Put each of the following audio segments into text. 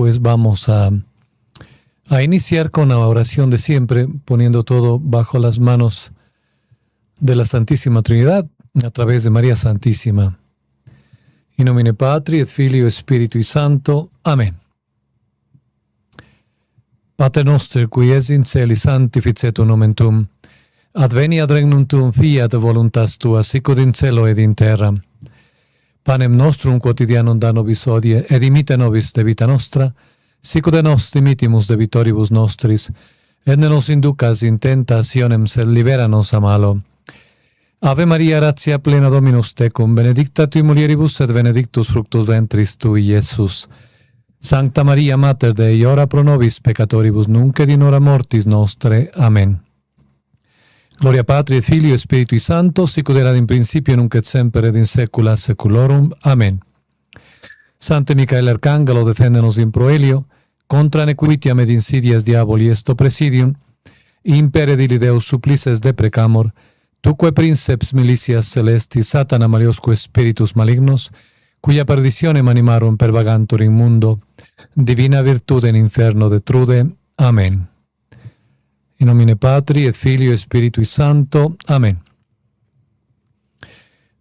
pues vamos a iniciar con la oración de siempre, poniendo todo bajo las manos de la Santísima Trinidad a través de María Santísima. In nomine Patri et Filii et Spiritui Sancto. Amen. Pater noster, qui es in celis, sanctificetur nomen tuum. Adveniat regnum tuum, fiat voluntas tua, sicut in cielo ed in terra. Panem nostrum quotidianum da nobis hodie, et dimite nobis debita nostra, sicut et nos dimittimus debitoribus nostris, et ne nos inducas in tentationem, sed libera nos a malo. Ave Maria, gratia plena Dominus tecum, benedicta tui mulieribus, et benedictus fructus ventris tui, Iesus. Sancta Maria, Mater Dei, ora pro nobis peccatoribus, nunc et in hora mortis nostre. Amen. Gloria Patri et Filii et Spiritui Sancto, sicut erat in principio, nunc et semper, et in saecula saeculorum. Amen. Sancte Micael Arcangelo, defende-nos in proelio, contra nequitiam et insidias diaboli est presidium, impere dili Deus supplices deprecamur, tuque princeps militias celestis, Satana maliosque spiritus malignos, cuia perditionem animarum pervagantur in mundo, divina virtude in inferno detrude. Amen. In nomine Patri et Filii et Spiritui Sancto. Amén.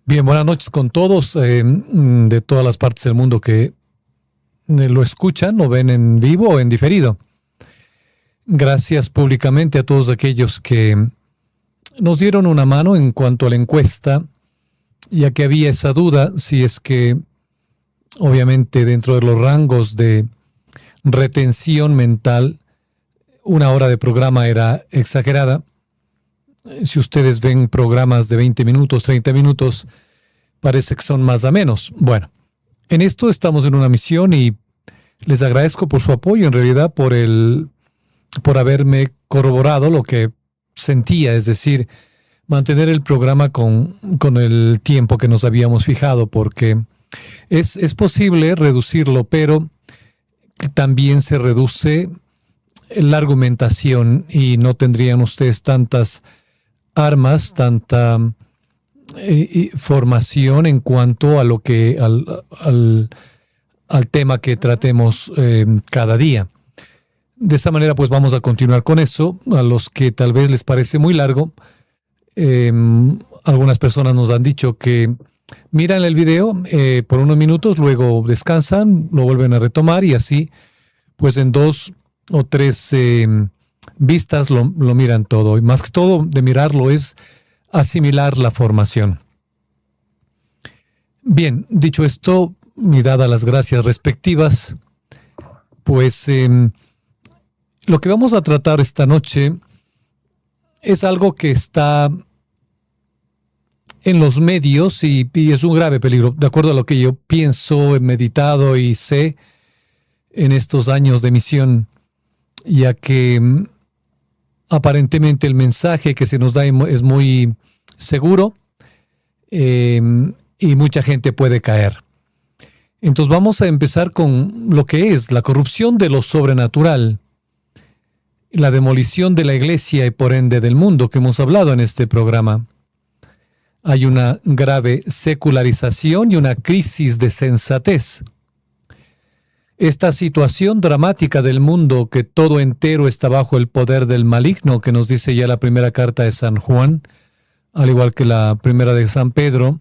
Bien, buenas noches con todos de todas las partes del mundo que lo escuchan o ven en vivo o en diferido. Gracias públicamente a todos aquellos que nos dieron una mano en cuanto a la encuesta, ya que había esa duda si es que, obviamente, dentro de los rangos de retención mental, una hora de programa era exagerada. Si ustedes ven programas de 20 minutos, 30 minutos, parece que son más a menos. Bueno, en esto estamos en una misión y les agradezco por su apoyo, en realidad por haberme corroborado lo que sentía, es decir, mantener el programa con el tiempo que nos habíamos fijado, porque es posible reducirlo, pero también se reduce la argumentación y no tendrían ustedes tantas armas, tanta formación en cuanto a lo que al tema que tratemos cada día. De esa manera pues vamos a continuar con eso. A los que tal vez les parece muy largo, algunas personas nos han dicho que miran el video por unos minutos, luego descansan, lo vuelven a retomar y así pues en 2 o 3 vistas lo miran todo. Y más que todo de mirarlo es asimilar la formación. Bien, dicho esto y dadas las gracias respectivas, pues lo que vamos a tratar esta noche es algo que está en los medios y es un grave peligro, de acuerdo a lo que yo pienso, he meditado y sé en estos años de misión, ya que aparentemente el mensaje que se nos da es muy seguro y mucha gente puede caer. Entonces vamos a empezar con lo que es la corrupción de lo sobrenatural, la demolición de la iglesia y por ende del mundo que hemos hablado en este programa. Hay una grave secularización y una crisis de sensatez. Esta situación dramática del mundo, que todo entero está bajo el poder del maligno, que nos dice ya la primera carta de San Juan, al igual que la primera de San Pedro,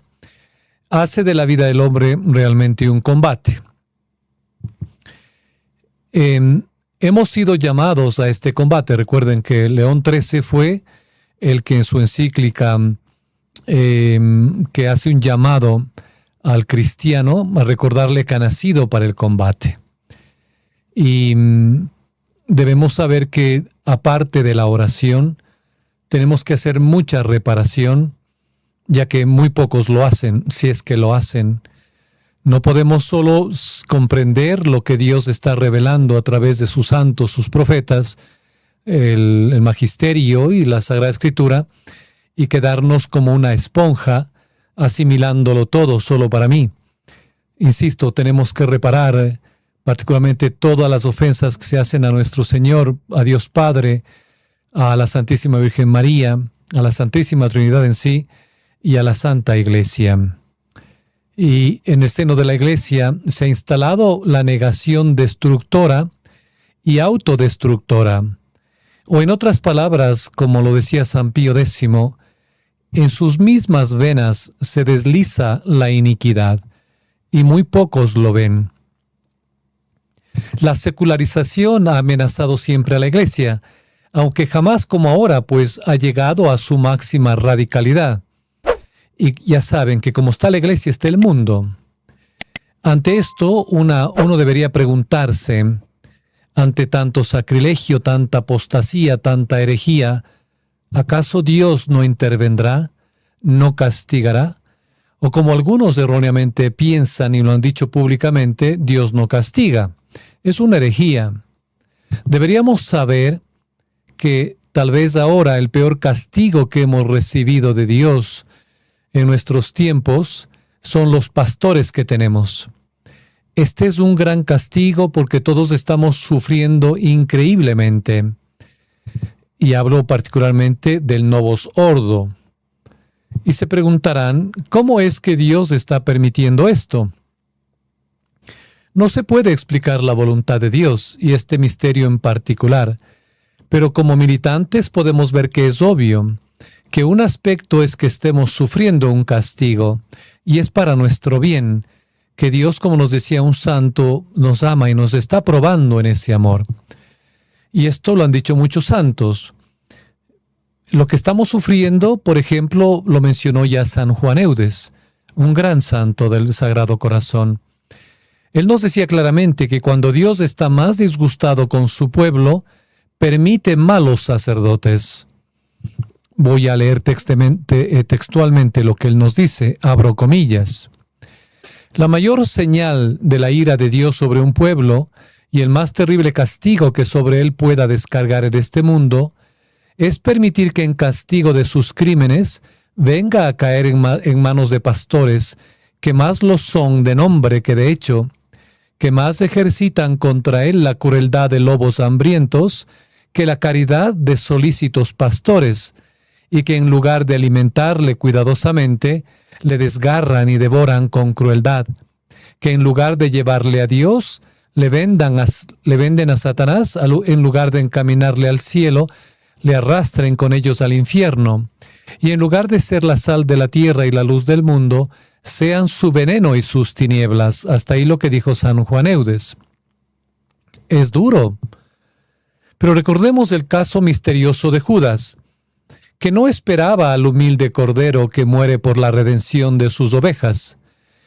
hace de la vida del hombre realmente un combate. Hemos sido llamados a este combate. Recuerden que León XIII fue el que en su encíclica que hace un llamado al cristiano a recordarle que ha nacido para el combate. Y debemos saber que aparte de la oración, tenemos que hacer mucha reparación, ya que muy pocos lo hacen, si es que lo hacen. No podemos solo comprender lo que Dios está revelando a través de sus santos, sus profetas, el magisterio y la Sagrada Escritura, y quedarnos como una esponja asimilándolo todo solo para mí. Insisto, tenemos que reparar particularmente todas las ofensas que se hacen a nuestro Señor, a Dios Padre, a la Santísima Virgen María, a la Santísima Trinidad en sí y a la Santa Iglesia. Y en el seno de la Iglesia se ha instalado la negación destructora y autodestructora. O en otras palabras, como lo decía San Pío X, en sus mismas venas se desliza la iniquidad y muy pocos lo ven. La secularización ha amenazado siempre a la Iglesia, aunque jamás como ahora, pues ha llegado a su máxima radicalidad. Y ya saben que como está la Iglesia, está el mundo. Ante esto, uno debería preguntarse, ante tanto sacrilegio, tanta apostasía, tanta herejía, ¿acaso Dios no intervendrá? ¿No castigará? O como algunos erróneamente piensan y lo han dicho públicamente, Dios no castiga. Es una herejía. Deberíamos saber que tal vez ahora el peor castigo que hemos recibido de Dios en nuestros tiempos son los pastores que tenemos. Este es un gran castigo porque todos estamos sufriendo increíblemente. Y hablo particularmente del Novus Ordo. Y se preguntarán, ¿cómo es que Dios está permitiendo esto? No se puede explicar la voluntad de Dios y este misterio en particular, pero como militantes podemos ver que es obvio que un aspecto es que estemos sufriendo un castigo y es para nuestro bien, que Dios, como nos decía un santo, nos ama y nos está probando en ese amor. Y esto lo han dicho muchos santos. Lo que estamos sufriendo, por ejemplo, lo mencionó ya San Juan Eudes, un gran santo del Sagrado Corazón. Él nos decía claramente que cuando Dios está más disgustado con su pueblo, permite malos sacerdotes. Voy a leer textualmente lo que él nos dice, abro comillas. La mayor señal de la ira de Dios sobre un pueblo y el más terrible castigo que sobre él pueda descargar en este mundo es permitir que en castigo de sus crímenes venga a caer en manos de pastores que más lo son de nombre que de hecho, que más ejercitan contra él la crueldad de lobos hambrientos que la caridad de solícitos pastores, y que en lugar de alimentarle cuidadosamente, le desgarran y devoran con crueldad, que en lugar de llevarle a Dios, le venden a Satanás, en lugar de encaminarle al cielo, le arrastren con ellos al infierno, y en lugar de ser la sal de la tierra y la luz del mundo, sean su veneno y sus tinieblas. Hasta ahí lo que dijo San Juan Eudes. Es duro. Pero recordemos el caso misterioso de Judas, que no esperaba al humilde cordero que muere por la redención de sus ovejas,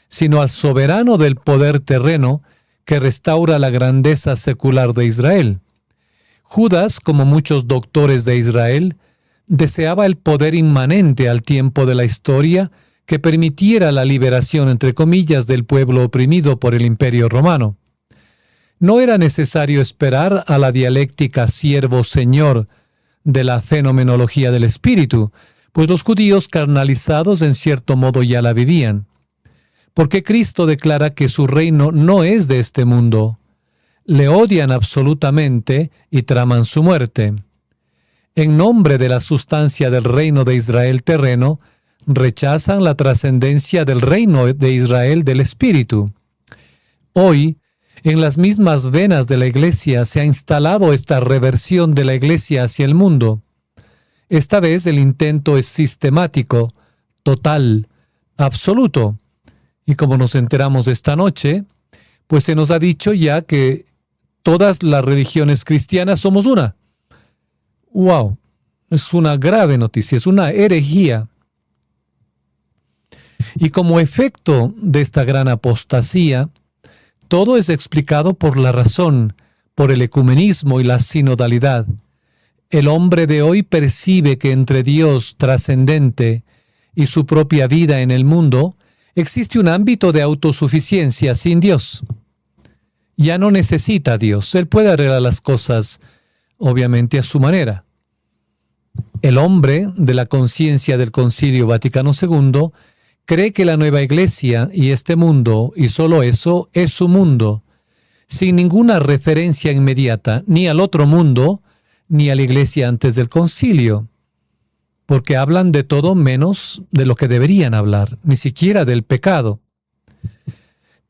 sino al soberano del poder terreno que restaura la grandeza secular de Israel. Judas, como muchos doctores de Israel, deseaba el poder inmanente al tiempo de la historia que permitiera la liberación, entre comillas, del pueblo oprimido por el Imperio Romano. No era necesario esperar a la dialéctica siervo-señor de la fenomenología del espíritu, pues los judíos carnalizados en cierto modo ya la vivían. Porque Cristo declara que su reino no es de este mundo. Le odian absolutamente y traman su muerte. En nombre de la sustancia del reino de Israel terreno, rechazan la trascendencia del reino de Israel del espíritu. Hoy, en las mismas venas de la Iglesia se ha instalado esta reversión de la Iglesia hacia el mundo. Esta vez el intento es sistemático, total, absoluto. Y como nos enteramos esta noche, pues se nos ha dicho ya que todas las religiones cristianas somos una. ¡Wow! Es una grave noticia, es una herejía. Y como efecto de esta gran apostasía, todo es explicado por la razón, por el ecumenismo y la sinodalidad. El hombre de hoy percibe que entre Dios trascendente y su propia vida en el mundo existe un ámbito de autosuficiencia sin Dios. Ya no necesita a Dios. Él puede arreglar las cosas, obviamente, a su manera. El hombre de la conciencia del Concilio Vaticano II cree que la nueva Iglesia y este mundo, y solo eso, es su mundo, sin ninguna referencia inmediata ni al otro mundo, ni a la Iglesia antes del concilio, porque hablan de todo menos de lo que deberían hablar, ni siquiera del pecado.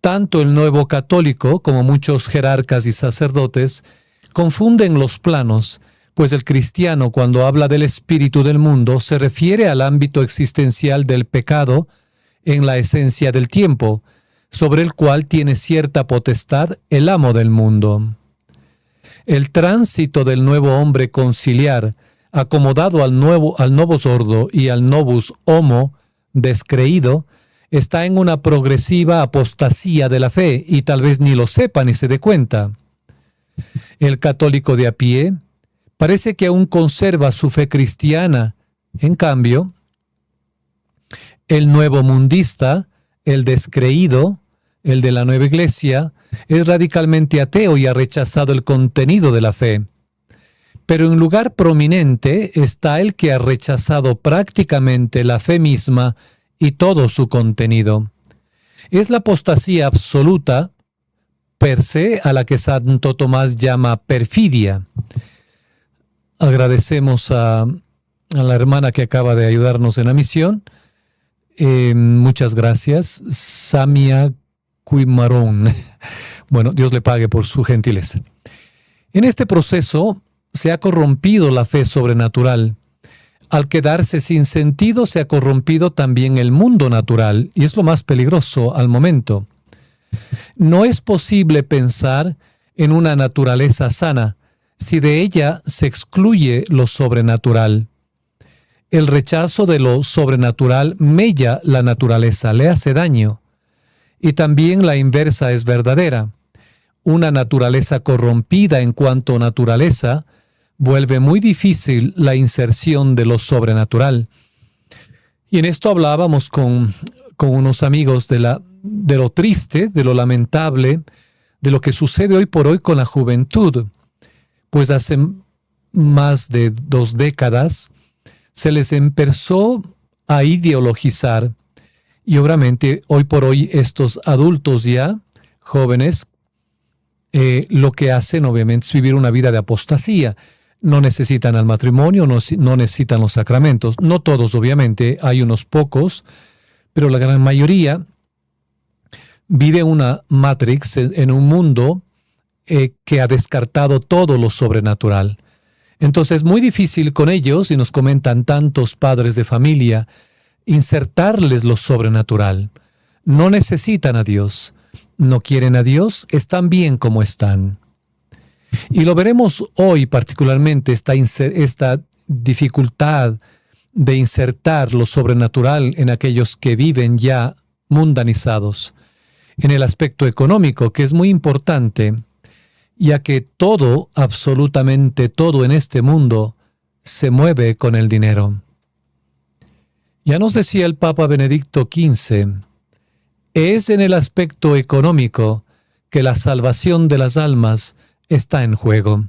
Tanto el nuevo católico como muchos jerarcas y sacerdotes confunden los planos, pues el cristiano, cuando habla del espíritu del mundo, se refiere al ámbito existencial del pecado en la esencia del tiempo, sobre el cual tiene cierta potestad el amo del mundo. El tránsito del nuevo hombre conciliar, acomodado al novus ordo y al novus homo descreído, está en una progresiva apostasía de la fe y tal vez ni lo sepa ni se dé cuenta. El católico de a pie parece que aún conserva su fe cristiana. En cambio, el nuevo mundista, el descreído, el de la nueva iglesia, es radicalmente ateo y ha rechazado el contenido de la fe. Pero en lugar prominente está el que ha rechazado prácticamente la fe misma y todo su contenido. Es la apostasía absoluta per se a la que Santo Tomás llama perfidia. Agradecemos a la hermana que acaba de ayudarnos en la misión. Muchas gracias. Samia Cuimarón. Bueno, Dios le pague por su gentileza. En este proceso se ha corrompido la fe sobrenatural. Al quedarse sin sentido, se ha corrompido también el mundo natural, y es lo más peligroso al momento. No es posible pensar en una naturaleza sana si de ella se excluye lo sobrenatural. El rechazo de lo sobrenatural mella la naturaleza, le hace daño. Y también la inversa es verdadera. Una naturaleza corrompida en cuanto a naturaleza vuelve muy difícil la inserción de lo sobrenatural. Y en esto hablábamos con unos amigos de lo triste, de lo lamentable, de lo que sucede hoy por hoy con la juventud. Pues hace más de 2 décadas se les empezó a ideologizar. Y obviamente hoy por hoy estos adultos ya, jóvenes, lo que hacen obviamente es vivir una vida de apostasía. No necesitan el matrimonio, no necesitan los sacramentos. No todos, obviamente, hay unos pocos, pero la gran mayoría vive una matrix en un mundo que ha descartado todo lo sobrenatural. Entonces es muy difícil con ellos, y nos comentan tantos padres de familia, insertarles lo sobrenatural. No necesitan a Dios, no quieren a Dios, están bien como están. Y lo veremos hoy particularmente, esta dificultad de insertar lo sobrenatural en aquellos que viven ya mundanizados. En el aspecto económico, que es muy importante, ya que todo, absolutamente todo en este mundo, se mueve con el dinero. Ya nos decía el Papa Benedicto XV, es en el aspecto económico que la salvación de las almas está en juego.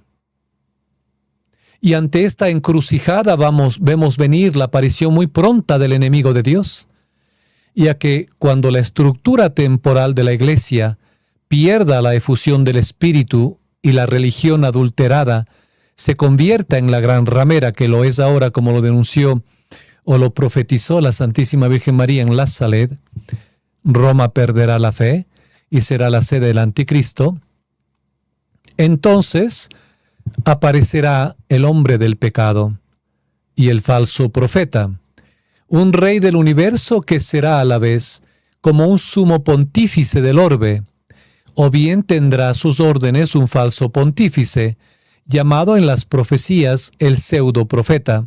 Y ante esta encrucijada vemos venir la aparición muy pronta del enemigo de Dios, ya que cuando la estructura temporal de la Iglesia pierda la efusión del Espíritu y la religión adulterada se convierta en la gran ramera que lo es ahora, como lo denunció o lo profetizó la Santísima Virgen María en La Saled, Roma perderá la fe y será la sede del anticristo. Entonces aparecerá el hombre del pecado y el falso profeta, un rey del universo que será a la vez como un sumo pontífice del orbe, o bien tendrá a sus órdenes un falso pontífice, llamado en las profecías el pseudo profeta.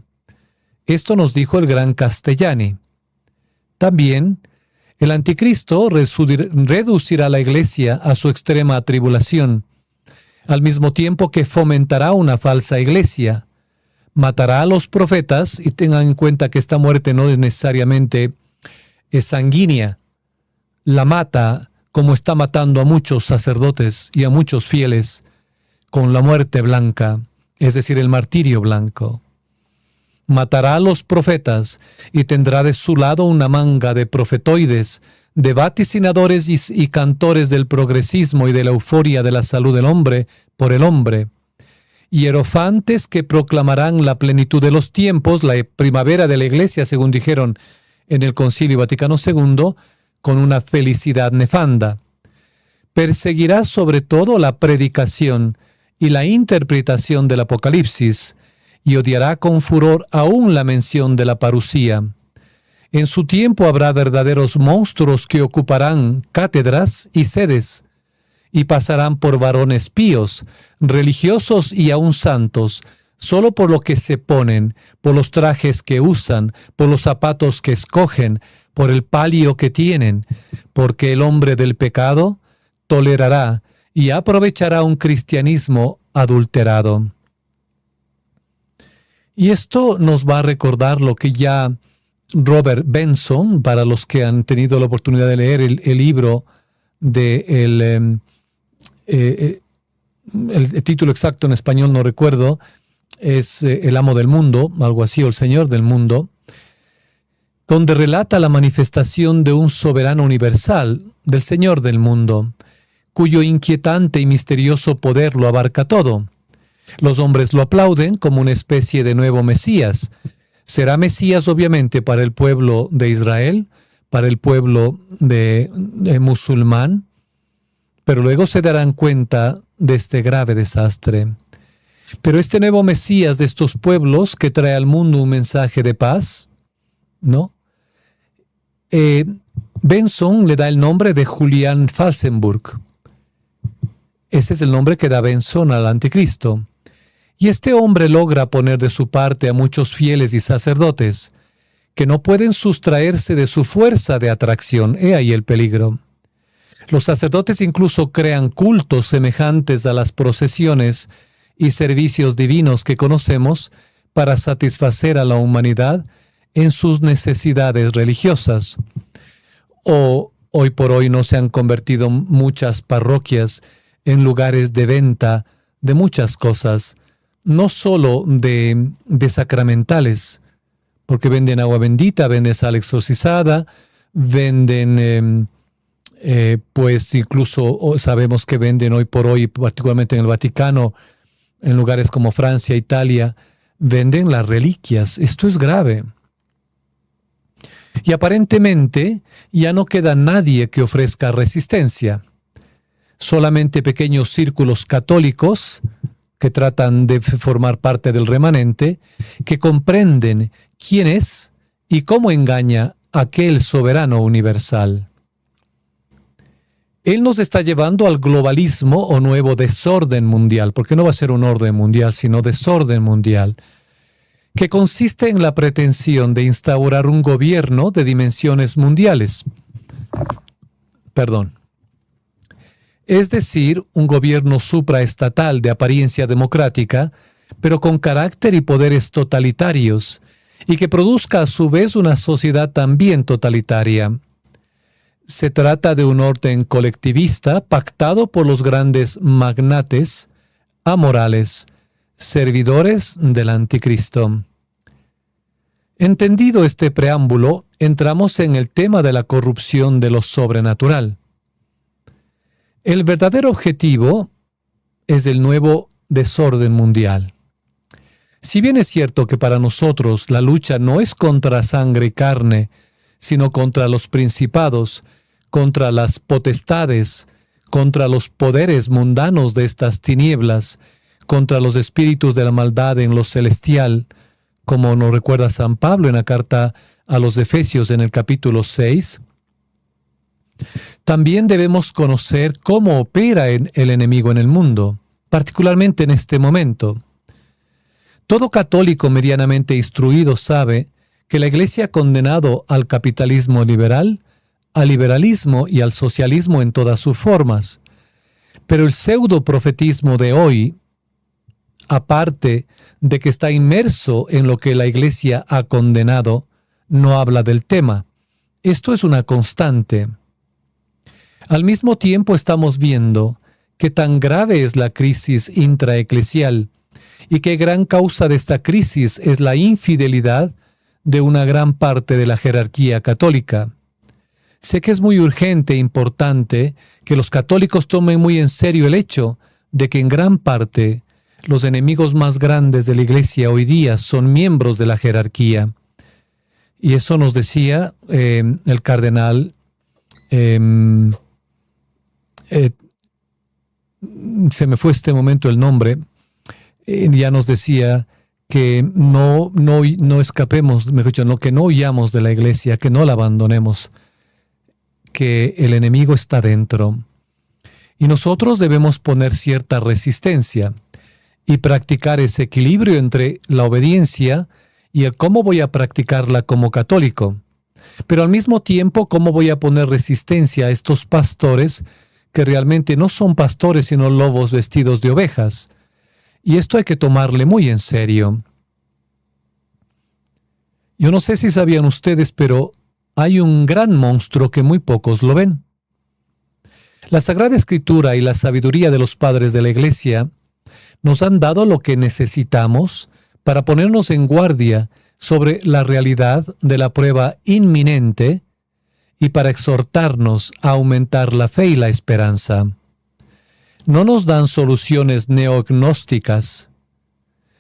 Esto nos dijo el gran Castellani. También el anticristo reducirá la iglesia a su extrema tribulación, al mismo tiempo que fomentará una falsa iglesia. Matará a los profetas, y tengan en cuenta que esta muerte no es necesariamente sanguínea. La mata como está matando a muchos sacerdotes y a muchos fieles con la muerte blanca, es decir, el martirio blanco. Matará a los profetas y tendrá de su lado una manga de profetoides, de vaticinadores y cantores del progresismo y de la euforia de la salud del hombre por el hombre. Hierofantes que proclamarán la plenitud de los tiempos, la primavera de la Iglesia, según dijeron en el Concilio Vaticano II, con una felicidad nefanda. Perseguirá sobre todo la predicación y la interpretación del Apocalipsis, y odiará con furor aún la mención de la parusía. En su tiempo habrá verdaderos monstruos que ocuparán cátedras y sedes, y pasarán por varones píos, religiosos y aún santos, solo por lo que se ponen, por los trajes que usan, por los zapatos que escogen, por el palio que tienen, porque el hombre del pecado tolerará y aprovechará un cristianismo adulterado. Y esto nos va a recordar lo que ya Robert Benson, para los que han tenido la oportunidad de leer el libro de el título exacto en español no recuerdo, es El amo del mundo, algo así, o el señor del mundo, donde relata la manifestación de un soberano universal, del señor del mundo, cuyo inquietante y misterioso poder lo abarca todo. Los hombres lo aplauden como una especie de nuevo Mesías. Será Mesías obviamente para el pueblo de Israel, para el pueblo de musulmán, pero luego se darán cuenta de este grave desastre. Pero este nuevo Mesías de estos pueblos que trae al mundo un mensaje de paz, ¿no? Benson le da el nombre de Julian Felsenburg. Ese es el nombre que da Benson al anticristo. Y este hombre logra poner de su parte a muchos fieles y sacerdotes que no pueden sustraerse de su fuerza de atracción. He ahí el peligro. Los sacerdotes incluso crean cultos semejantes a las procesiones y servicios divinos que conocemos para satisfacer a la humanidad en sus necesidades religiosas. O hoy por hoy no se han convertido muchas parroquias en lugares de venta de muchas cosas, no solo de sacramentales, porque venden agua bendita, venden sal exorcizada, venden, pues incluso sabemos que venden hoy por hoy, particularmente en el Vaticano, en lugares como Francia, Italia, venden las reliquias. Esto es grave. Y aparentemente ya no queda nadie que ofrezca resistencia. Solamente pequeños círculos católicos que tratan de formar parte del remanente, que comprenden quién es y cómo engaña a aquel soberano universal. Él nos está llevando al globalismo o nuevo desorden mundial, porque no va a ser un orden mundial, sino desorden mundial, que consiste en la pretensión de instaurar un gobierno de dimensiones mundiales. Es decir, un gobierno supraestatal de apariencia democrática, pero con carácter y poderes totalitarios, y que produzca a su vez una sociedad también totalitaria. Se trata de un orden colectivista pactado por los grandes magnates, amorales, servidores del anticristo. Entendido este preámbulo, entramos en el tema de la corrupción de lo sobrenatural. El verdadero objetivo es el nuevo desorden mundial. Si bien es cierto que para nosotros la lucha no es contra sangre y carne, sino contra los principados, contra las potestades, contra los poderes mundanos de estas tinieblas, contra los espíritus de la maldad en lo celestial, como nos recuerda San Pablo en la carta a los Efesios en el capítulo 6, también debemos conocer cómo opera el enemigo en el mundo, particularmente en este momento. Todo católico medianamente instruido sabe que la Iglesia ha condenado al capitalismo liberal, al liberalismo y al socialismo en todas sus formas. Pero el pseudo-profetismo de hoy, aparte de que está inmerso en lo que la Iglesia ha condenado, no habla del tema. Esto es una constante. Al mismo tiempo estamos viendo que tan grave es la crisis intraeclesial y que gran causa de esta crisis es la infidelidad de una gran parte de la jerarquía católica. Sé que es muy urgente e importante que los católicos tomen muy en serio el hecho de que en gran parte los enemigos más grandes de la Iglesia hoy día son miembros de la jerarquía. Y eso nos decía el cardenal se me fue este momento el nombre, ya nos decía que no escapemos, mejor dicho, que no huyamos de la iglesia, que no la abandonemos, que el enemigo está dentro. Y nosotros debemos poner cierta resistencia y practicar ese equilibrio entre la obediencia y el cómo voy a practicarla como católico. Pero al mismo tiempo, cómo voy a poner resistencia a estos pastores que realmente no son pastores, sino lobos vestidos de ovejas. Y esto hay que tomarle muy en serio. Yo no sé si sabían ustedes, pero hay un gran monstruo que muy pocos lo ven. La Sagrada Escritura y la sabiduría de los padres de la Iglesia nos han dado lo que necesitamos para ponernos en guardia sobre la realidad de la prueba inminente y para exhortarnos a aumentar la fe y la esperanza. No nos dan soluciones neognósticas.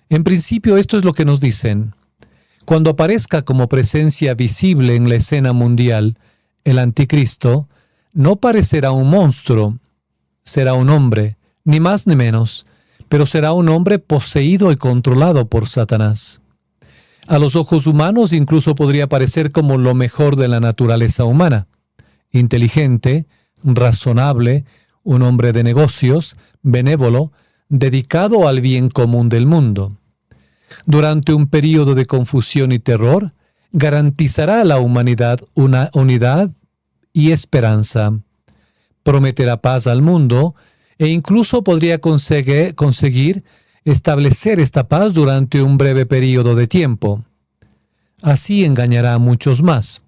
En principio, esto es lo que nos dicen. Cuando aparezca como presencia visible en la escena mundial el anticristo, no parecerá un monstruo, será un hombre, ni más ni menos, pero será un hombre poseído y controlado por Satanás. A los ojos humanos incluso podría parecer como lo mejor de la naturaleza humana. Inteligente, razonable, un hombre de negocios, benévolo, dedicado al bien común del mundo. Durante un período de confusión y terror, garantizará a la humanidad una unidad y esperanza. Prometerá paz al mundo e incluso podría conseguir establecer esta paz durante un breve período de tiempo. Así engañará a muchos más.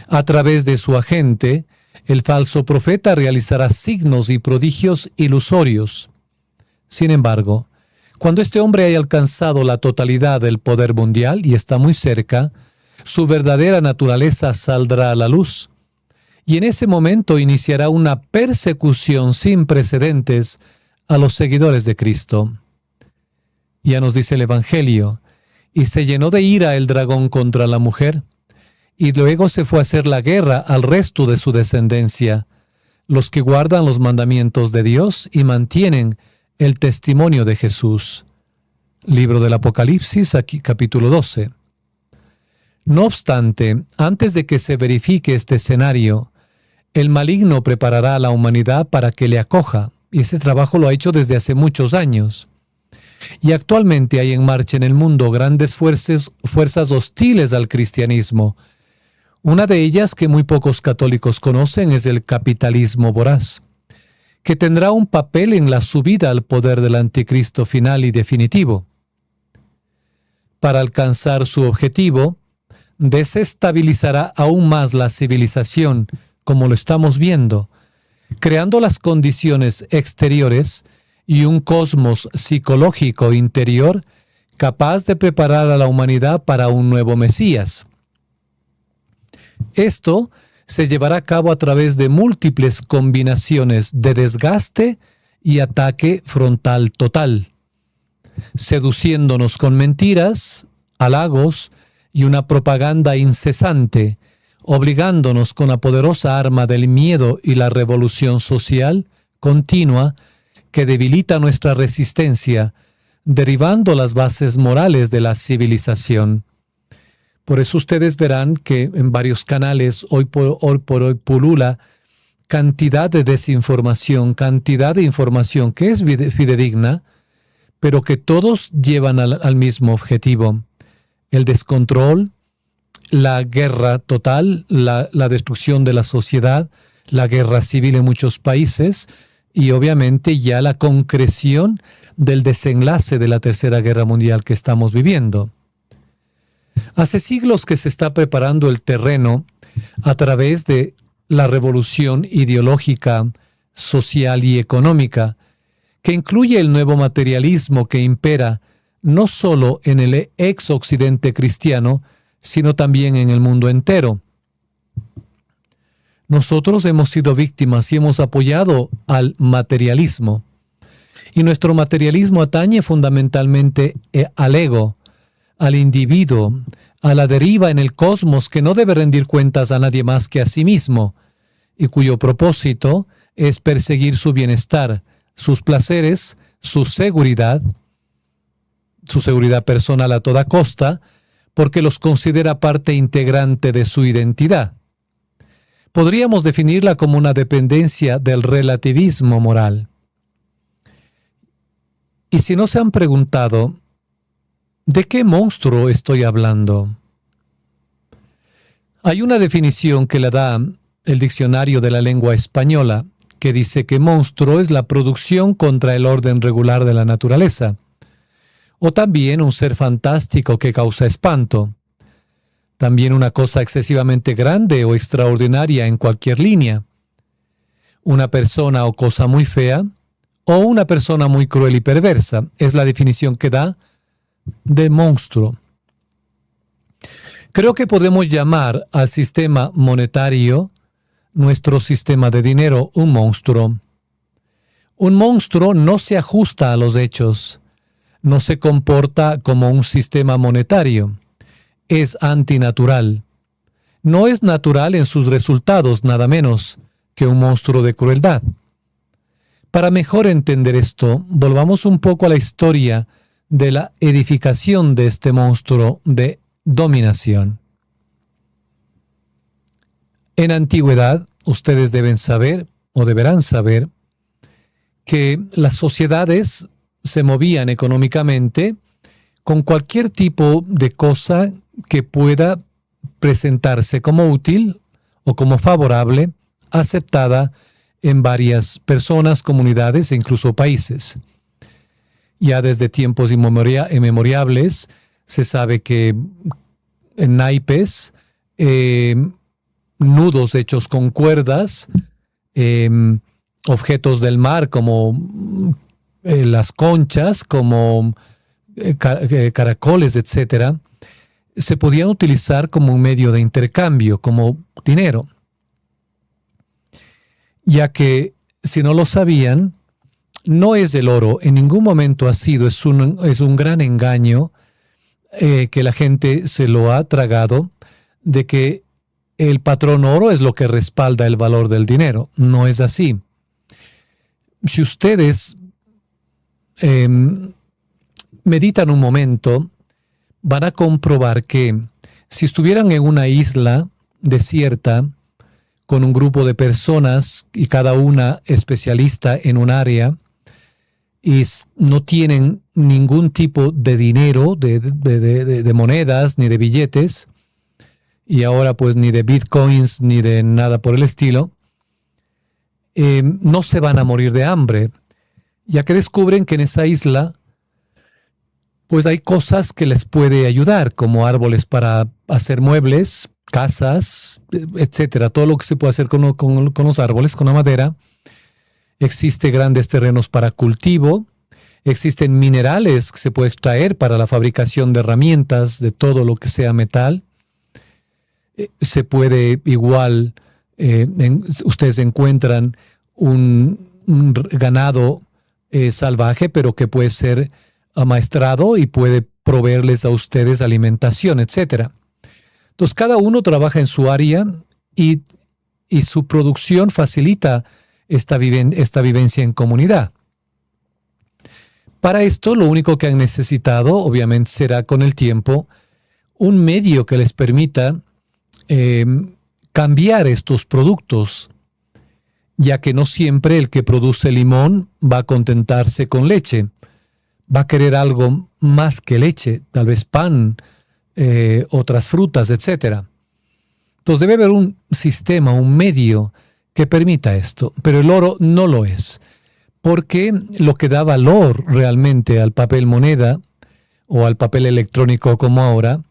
A través de su agente, el falso profeta realizará signos y prodigios ilusorios. Sin embargo, cuando este hombre haya alcanzado la totalidad del poder mundial y está muy cerca, su verdadera naturaleza saldrá a la luz, y en ese momento iniciará una persecución sin precedentes a los seguidores de Cristo. Ya nos dice el Evangelio, y se llenó de ira el dragón contra la mujer, y luego se fue a hacer la guerra al resto de su descendencia, los que guardan los mandamientos de Dios y mantienen el testimonio de Jesús. Libro del Apocalipsis, aquí, capítulo 12. No obstante, antes de que se verifique este escenario, el maligno preparará a la humanidad para que le acoja, y ese trabajo lo ha hecho desde hace muchos años. Y actualmente hay en marcha en el mundo grandes fuerzas hostiles al cristianismo. Una de ellas que muy pocos católicos conocen es el capitalismo voraz, que tendrá un papel en la subida al poder del anticristo final y definitivo. Para alcanzar su objetivo, desestabilizará aún más la civilización, como lo estamos viendo, creando las condiciones exteriores y un cosmos psicológico interior capaz de preparar a la humanidad para un nuevo Mesías. Esto se llevará a cabo a través de múltiples combinaciones de desgaste y ataque frontal total, seduciéndonos con mentiras, halagos y una propaganda incesante, obligándonos con la poderosa arma del miedo y la revolución social continua que debilita nuestra resistencia, derribando las bases morales de la civilización. Por eso ustedes verán que en varios canales hoy por hoy pulula cantidad de desinformación, cantidad de información que es fidedigna, pero que todos llevan al mismo objetivo: el descontrol, la guerra total, la destrucción de la sociedad, la guerra civil en muchos países y obviamente ya la concreción del desenlace de la Tercera Guerra Mundial que estamos viviendo. Hace siglos que se está preparando el terreno a través de la revolución ideológica, social y económica, que incluye el nuevo materialismo que impera no solo en el ex-occidente cristiano, sino también en el mundo entero. Nosotros hemos sido víctimas y hemos apoyado al materialismo. Y nuestro materialismo atañe fundamentalmente al ego, al individuo a la deriva en el cosmos, que no debe rendir cuentas a nadie más que a sí mismo, y cuyo propósito es perseguir su bienestar, sus placeres, su seguridad personal a toda costa, porque los considera parte integrante de su identidad. Podríamos definirla como una dependencia del relativismo moral. Y si no se han preguntado, ¿de qué monstruo estoy hablando? Hay una definición que la da el Diccionario de la Lengua Española, que dice que monstruo es la producción contra el orden regular de la naturaleza, o también un ser fantástico que causa espanto, también una cosa excesivamente grande o extraordinaria en cualquier línea, una persona o cosa muy fea, o una persona muy cruel y perversa, es la definición que da de monstruo. Creo que podemos llamar al sistema monetario, nuestro sistema de dinero, un monstruo. Un monstruo no se ajusta a los hechos, no se comporta como un sistema monetario, es antinatural. No es natural en sus resultados, nada menos que un monstruo de crueldad. Para mejor entender esto, volvamos un poco a la historia de la edificación de este monstruo de dominación. En antigüedad, ustedes deben saber, o deberán saber, que las sociedades se movían económicamente con cualquier tipo de cosa que pueda presentarse como útil o como favorable, aceptada en varias personas, comunidades e incluso países. Ya desde tiempos inmemorables se sabe que en naipes, nudos hechos con cuerdas, objetos del mar como las conchas, como caracoles, etcétera, se podían utilizar como un medio de intercambio, como dinero. Ya que, si no lo sabían, no es el oro, en ningún momento ha sido, es un gran engaño que la gente se lo ha tragado, de que el patrón oro es lo que respalda el valor del dinero. No es así. Si ustedes meditan un momento, van a comprobar que si estuvieran en una isla desierta con un grupo de personas y cada una especialista en un área y no tienen ningún tipo de dinero, de monedas ni de billetes, y ahora pues ni de bitcoins ni de nada por el estilo, no se van a morir de hambre, ya que descubren que en esa isla pues hay cosas que les puede ayudar, como árboles para hacer muebles, casas, etcétera. Todo lo que se puede hacer con los árboles, con la madera. Existen grandes terrenos para cultivo. Existen minerales que se puede extraer para la fabricación de herramientas, de todo lo que sea metal. Se puede igual, ustedes encuentran un ganado salvaje, pero que puede ser amaestrado y puede proveerles a ustedes alimentación, etc. Entonces, cada uno trabaja en su área y su producción facilita esta vivencia en comunidad. Para esto, lo único que han necesitado, obviamente, será con el tiempo un medio que les permita cambiar estos productos, ya que no siempre el que produce limón va a contentarse con leche. Va a querer algo más que leche, tal vez pan, otras frutas, etc. Entonces debe haber un sistema, un medio que permita esto, pero el oro no lo es, porque lo que da valor realmente al papel moneda o al papel electrónico como ahora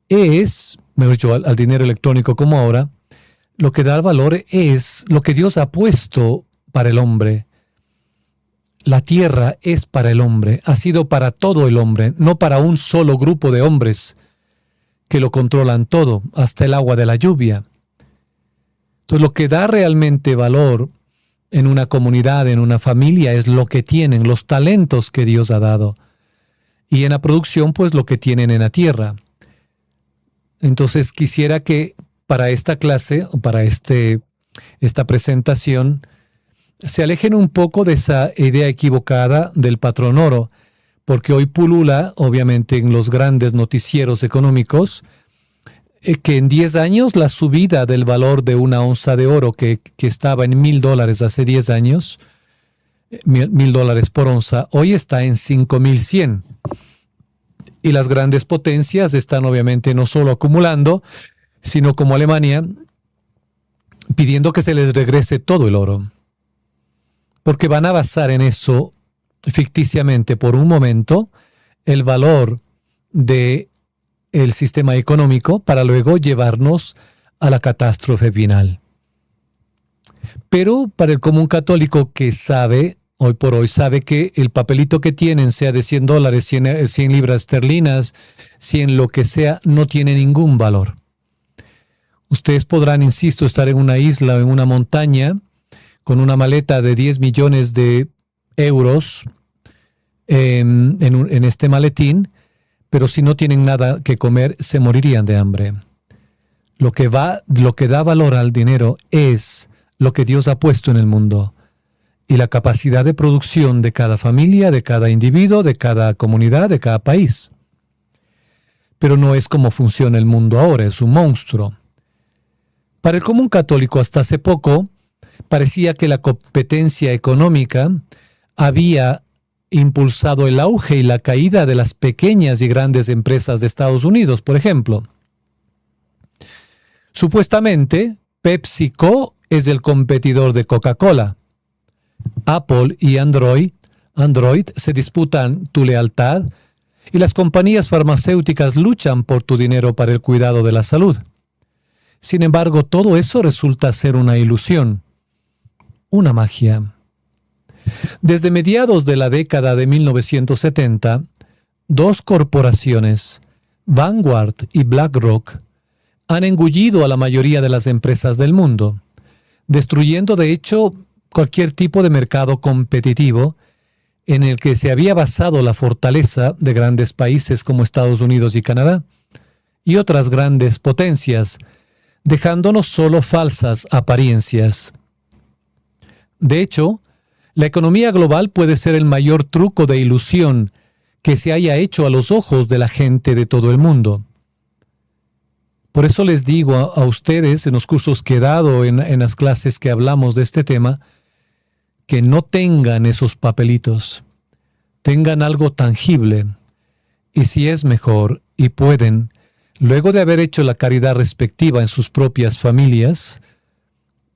es, mejor dicho, al dinero electrónico como ahora, lo que da valor es lo que Dios ha puesto para el hombre. La tierra es para el hombre, ha sido para todo el hombre, no para un solo grupo de hombres que lo controlan todo, hasta el agua de la lluvia. Entonces, lo que da realmente valor en una comunidad, en una familia, es lo que tienen, los talentos que Dios ha dado. y en la producción, pues lo que tienen en la tierra. Entonces quisiera que para esta clase, o para esta presentación, se alejen un poco de esa idea equivocada del patrón oro, porque hoy pulula, obviamente, en los grandes noticieros económicos, que en 10 años la subida del valor de una onza de oro que estaba en $1,000 hace 10 años, $1,000 por onza, hoy está en 5,100. Y las grandes potencias están obviamente no solo acumulando, sino como Alemania, pidiendo que se les regrese todo el oro. Porque van a basar en eso, ficticiamente, por un momento, el valor del sistema económico para luego llevarnos a la catástrofe final. Pero para el común católico que sabe, hoy por hoy, sabe que el papelito que tienen, sea de $100, 100 libras esterlinas, 100 lo que sea, no tiene ningún valor. Ustedes podrán, insisto, estar en una isla o en una montaña con una maleta de 10 millones de euros en este maletín, pero si no tienen nada que comer, se morirían de hambre. Lo que da valor al dinero es lo que Dios ha puesto en el mundo y la capacidad de producción de cada familia, de cada individuo, de cada comunidad, de cada país. Pero no es como funciona el mundo ahora, es un monstruo. Para el común católico, hasta hace poco, parecía que la competencia económica había impulsado el auge y la caída de las pequeñas y grandes empresas de Estados Unidos, por ejemplo. Supuestamente, PepsiCo es el competidor de Coca-Cola. Apple y Android se disputan tu lealtad y las compañías farmacéuticas luchan por tu dinero para el cuidado de la salud. Sin embargo, todo eso resulta ser una ilusión, una magia. Desde mediados de la década de 1970, dos corporaciones, Vanguard y BlackRock, han engullido a la mayoría de las empresas del mundo, destruyendo de hecho cualquier tipo de mercado competitivo en el que se había basado la fortaleza de grandes países como Estados Unidos y Canadá y otras grandes potencias, dejándonos solo falsas apariencias. De hecho, la economía global puede ser el mayor truco de ilusión que se haya hecho a los ojos de la gente de todo el mundo. Por eso les digo a ustedes en los cursos que he dado, en las clases que hablamos de este tema, que no tengan esos papelitos, tengan algo tangible, y si es mejor y pueden, luego de haber hecho la caridad respectiva en sus propias familias,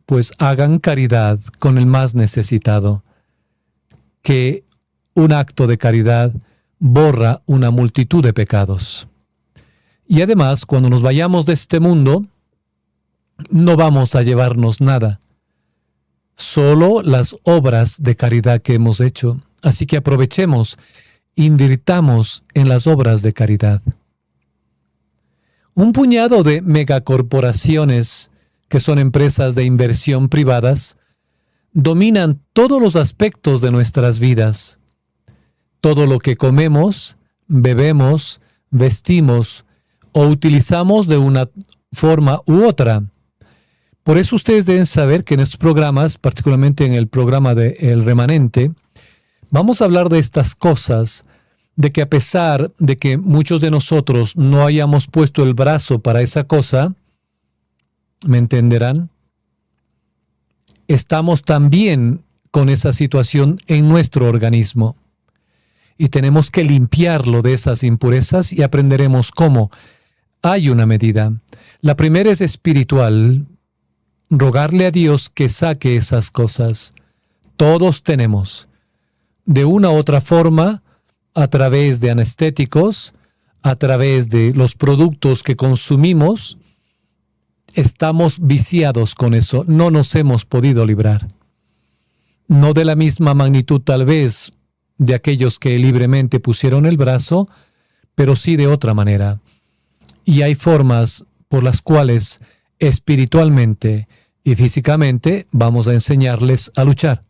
pues hagan caridad con el más necesitado, que un acto de caridad borra una multitud de pecados. Y además, cuando nos vayamos de este mundo, no vamos a llevarnos nada, solo las obras de caridad que hemos hecho. Así que aprovechemos, invirtamos en las obras de caridad. Un puñado de megacorporaciones, que son empresas de inversión privadas, dominan todos los aspectos de nuestras vidas. Todo lo que comemos, bebemos, vestimos o utilizamos de una forma u otra. Por eso ustedes deben saber que en estos programas, particularmente en el programa de El Remanente, vamos a hablar de estas cosas, de que a pesar de que muchos de nosotros no hayamos puesto el brazo para esa cosa, ¿me entenderán? Estamos también con esa situación en nuestro organismo y tenemos que limpiarlo de esas impurezas y aprenderemos cómo. Hay una medida. La primera es espiritual, rogarle a Dios que saque esas cosas. Todos tenemos, de una u otra forma, a través de anestéticos, a través de los productos que consumimos, estamos viciados con eso, no nos hemos podido librar. No de la misma magnitud tal vez de aquellos que libremente pusieron el brazo, pero sí de otra manera. Y hay formas por las cuales espiritualmente y físicamente vamos a enseñarles a luchar.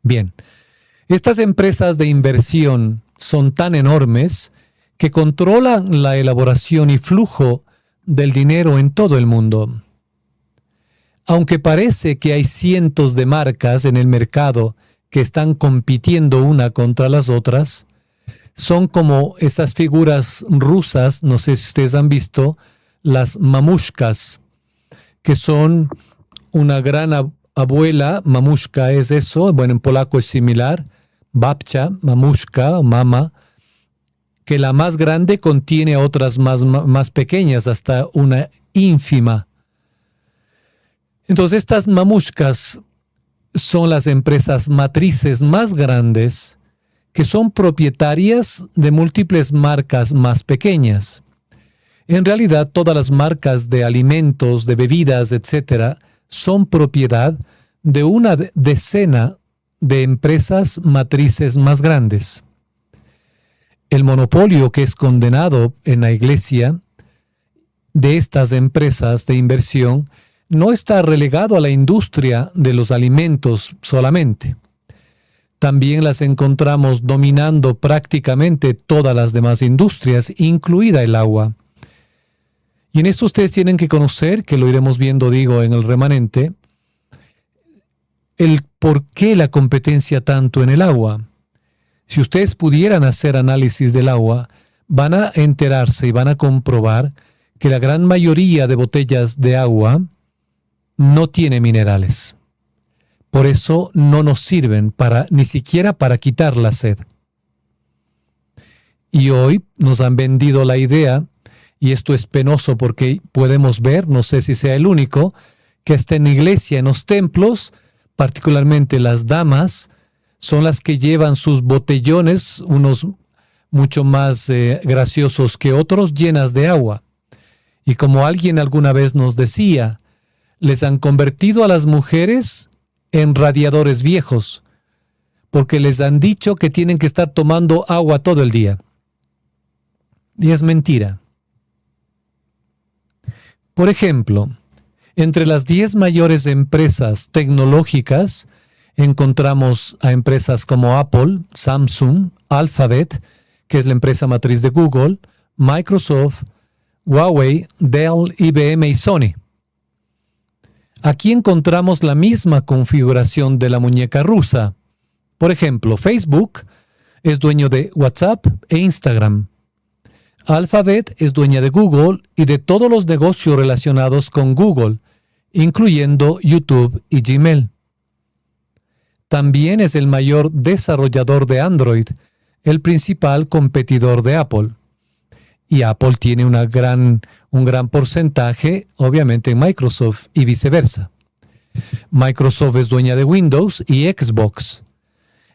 Bien, estas empresas de inversión son tan enormes que controlan la elaboración y flujo del dinero en todo el mundo. Aunque parece que hay cientos de marcas en el mercado que están compitiendo una contra las otras, son como esas figuras rusas, no sé si ustedes han visto, las mamushkas, que son una gran abuela. Mamushka es eso, bueno, en polaco es similar, babcia, mamushka, mama, que la más grande contiene a otras más pequeñas, hasta una ínfima. Entonces estas mamushkas son las empresas matrices más grandes que son propietarias de múltiples marcas más pequeñas. En realidad, todas las marcas de alimentos, de bebidas, etcétera, son propiedad de una decena de empresas matrices más grandes. El monopolio que es condenado en la Iglesia de estas empresas de inversión no está relegado a la industria de los alimentos solamente. También las encontramos dominando prácticamente todas las demás industrias, incluida el agua. Y en esto ustedes tienen que conocer, que lo iremos viendo, digo, en el remanente, el por qué la competencia tanto en el agua. Si ustedes pudieran hacer análisis del agua, van a enterarse y van a comprobar que la gran mayoría de botellas de agua no tiene minerales. Por eso no nos sirven ni siquiera para quitar la sed. Y hoy nos han vendido la idea, y esto es penoso porque podemos ver, no sé si sea el único, que hasta en la iglesia, en los templos, particularmente las damas, son las que llevan sus botellones, unos mucho más graciosos que otros, llenas de agua. Y como alguien alguna vez nos decía, les han convertido a las mujeres en radiadores viejos, porque les han dicho que tienen que estar tomando agua todo el día. Y es mentira. Por ejemplo, entre las 10 mayores empresas tecnológicas encontramos a empresas como Apple, Samsung, Alphabet, que es la empresa matriz de Google, Microsoft, Huawei, Dell, IBM y Sony. Aquí encontramos la misma configuración de la muñeca rusa. Por ejemplo, Facebook es dueño de WhatsApp e Instagram. Alphabet es dueña de Google y de todos los negocios relacionados con Google, incluyendo YouTube y Gmail. También es el mayor desarrollador de Android, el principal competidor de Apple. Y Apple tiene un gran porcentaje, obviamente, en Microsoft y viceversa. Microsoft es dueña de Windows y Xbox.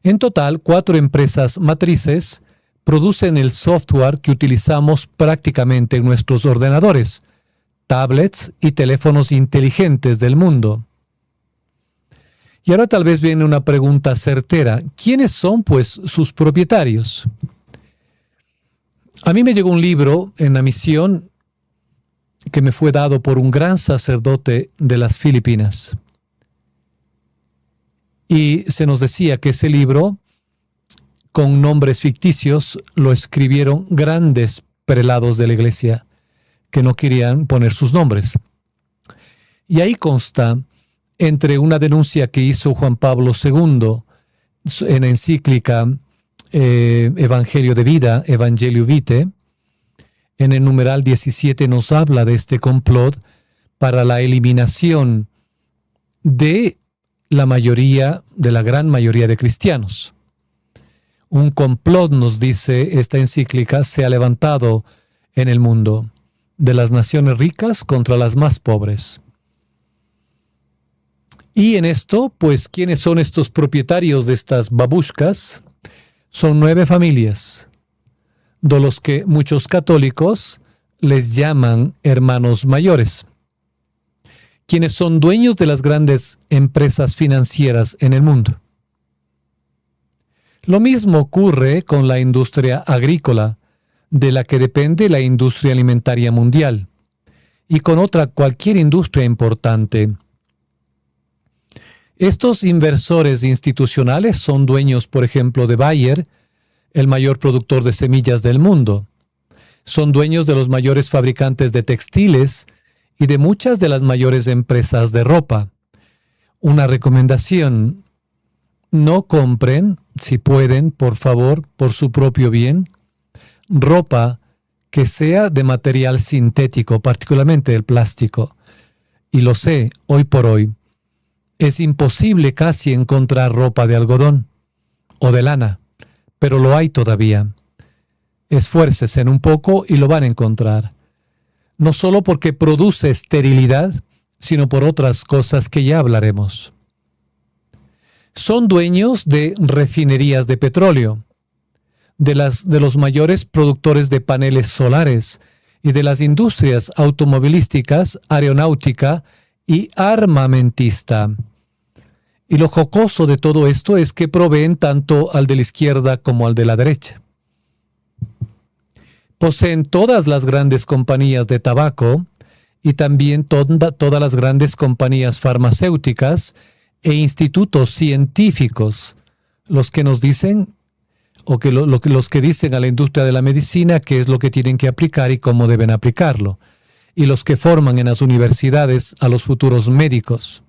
En total, 4 empresas matrices producen el software que utilizamos prácticamente en nuestros ordenadores, tablets y teléfonos inteligentes del mundo. Y ahora tal vez viene una pregunta certera. ¿Quiénes son, pues, sus propietarios? A mí me llegó un libro en la misión que me fue dado por un gran sacerdote de las Filipinas. Y se nos decía que ese libro, con nombres ficticios, lo escribieron grandes prelados de la iglesia que no querían poner sus nombres. Y ahí consta, entre una denuncia que hizo Juan Pablo II en la encíclica Evangelio de Vida, Evangelio Vitae, en el numeral 17 nos habla de este complot para la eliminación de la gran mayoría de cristianos. Un complot, nos dice esta encíclica, se ha levantado en el mundo, de las naciones ricas contra las más pobres. Y en esto, pues, ¿quiénes son estos propietarios de estas babushkas? Son 9 familias, de los que muchos católicos les llaman hermanos mayores, quienes son dueños de las grandes empresas financieras en el mundo. Lo mismo ocurre con la industria agrícola, de la que depende la industria alimentaria mundial, y con cualquier industria importante. Estos inversores institucionales son dueños, por ejemplo, de Bayer, el mayor productor de semillas del mundo. Son dueños de los mayores fabricantes de textiles y de muchas de las mayores empresas de ropa. Una recomendación: no compren, si pueden, por favor, por su propio bien, ropa que sea de material sintético, particularmente el plástico. Y lo sé, hoy por hoy, es imposible casi encontrar ropa de algodón o de lana, pero lo hay todavía. Esfuércese un poco y lo van a encontrar. No solo porque produce esterilidad, sino por otras cosas que ya hablaremos. Son dueños de refinerías de petróleo, de los mayores productores de paneles solares y de las industrias automovilísticas, aeronáutica y armamentista. Y lo jocoso de todo esto es que proveen tanto al de la izquierda como al de la derecha. Poseen todas las grandes compañías de tabaco y también todas las grandes compañías farmacéuticas e institutos científicos, los que nos dicen, o que los que dicen a la industria de la medicina qué es lo que tienen que aplicar y cómo deben aplicarlo, y los que forman en las universidades a los futuros médicos.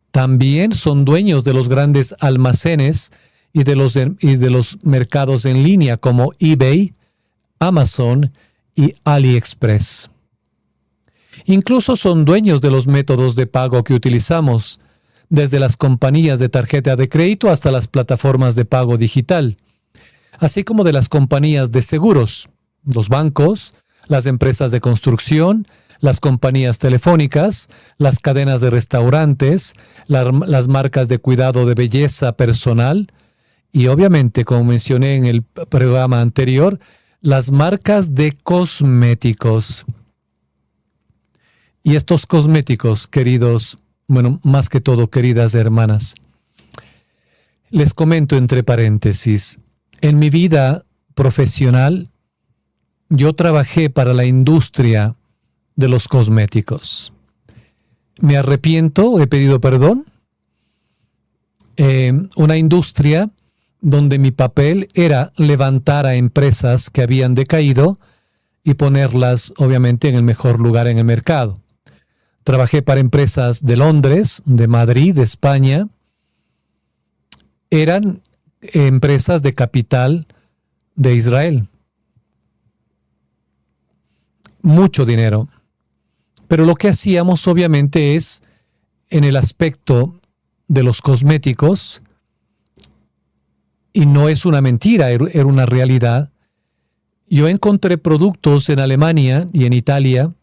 También son dueños de los grandes almacenes y de los mercados en línea como eBay, Amazon y AliExpress. Incluso son dueños de los métodos de pago que utilizamos, desde las compañías de tarjeta de crédito hasta las plataformas de pago digital, así como de las compañías de seguros, los bancos, las empresas de construcción, las compañías telefónicas, las cadenas de restaurantes, las marcas de cuidado de belleza personal y obviamente, como mencioné en el programa anterior, las marcas de cosméticos. Y estos cosméticos, queridos, bueno, más que todo, queridas hermanas, les comento entre paréntesis, en mi vida profesional, yo trabajé para la industria de los cosméticos. Me arrepiento, he pedido perdón. Una industria donde mi papel era levantar a empresas que habían decaído y ponerlas, obviamente, en el mejor lugar en el mercado. Trabajé para empresas de Londres, de Madrid, de España. Eran empresas de capital de Israel. Mucho dinero. Pero lo que hacíamos, obviamente, es, en el aspecto de los cosméticos, y no es una mentira, era una realidad. Yo encontré productos en Alemania y en Italia,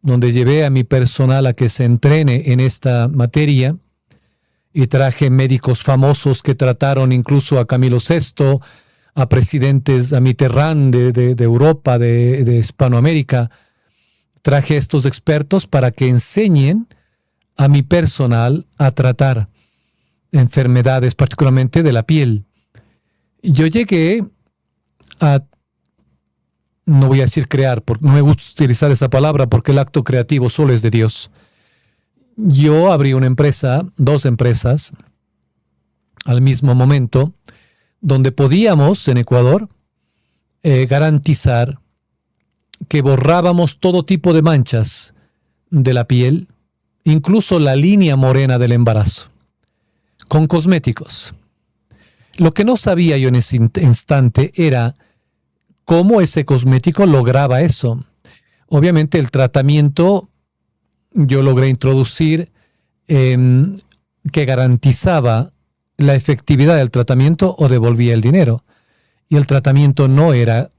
donde llevé a mi personal a que se entrene en esta materia, y traje médicos famosos que trataron incluso a Camilo VI, a presidentes, a Mitterrand de Europa, de Hispanoamérica. Traje a estos expertos para que enseñen a mi personal a tratar enfermedades, particularmente de la piel. Yo llegué a, no voy a decir crear, porque no me gusta utilizar esa palabra porque el acto creativo solo es de Dios. Yo abrí una empresa, 2 empresas, al mismo momento, donde podíamos, en Ecuador, garantizar que borrábamos todo tipo de manchas de la piel, incluso la línea morena del embarazo, con cosméticos. Lo que no sabía yo en ese instante era cómo ese cosmético lograba eso. Obviamente el tratamiento yo logré introducir que garantizaba la efectividad del tratamiento o devolvía el dinero. Y el tratamiento no era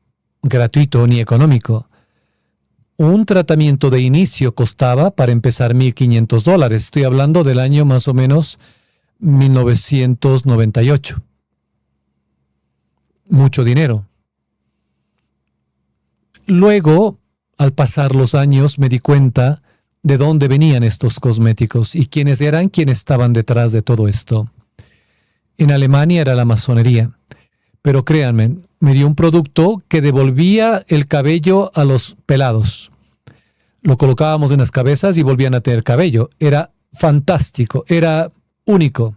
gratuito ni económico. Un tratamiento de inicio costaba, para empezar, $1,500. Estoy hablando del año más o menos 1998. Mucho dinero. Luego, al pasar los años, me di cuenta de dónde venían estos cosméticos y quiénes eran quienes estaban detrás de todo esto. En Alemania era la masonería. Pero créanme, me dio un producto que devolvía el cabello a los pelados. Lo colocábamos en las cabezas y volvían a tener cabello. Era fantástico, era único.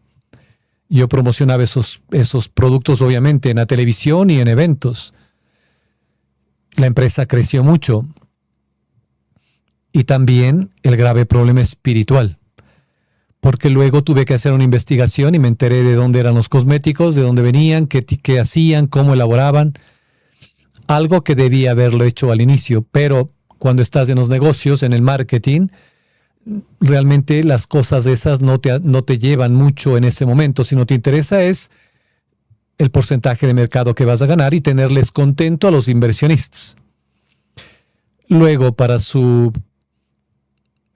Yo promocionaba esos productos, obviamente, en la televisión y en eventos. La empresa creció mucho. Y también el grave problema espiritual. Porque luego tuve que hacer una investigación y me enteré de dónde eran los cosméticos, de dónde venían, qué hacían, cómo elaboraban. Algo que debía haberlo hecho al inicio, pero cuando estás en los negocios, en el marketing, realmente las cosas esas no te llevan mucho en ese momento. Si no te interesa es el porcentaje de mercado que vas a ganar y tenerles contento a los inversionistas. Luego, para su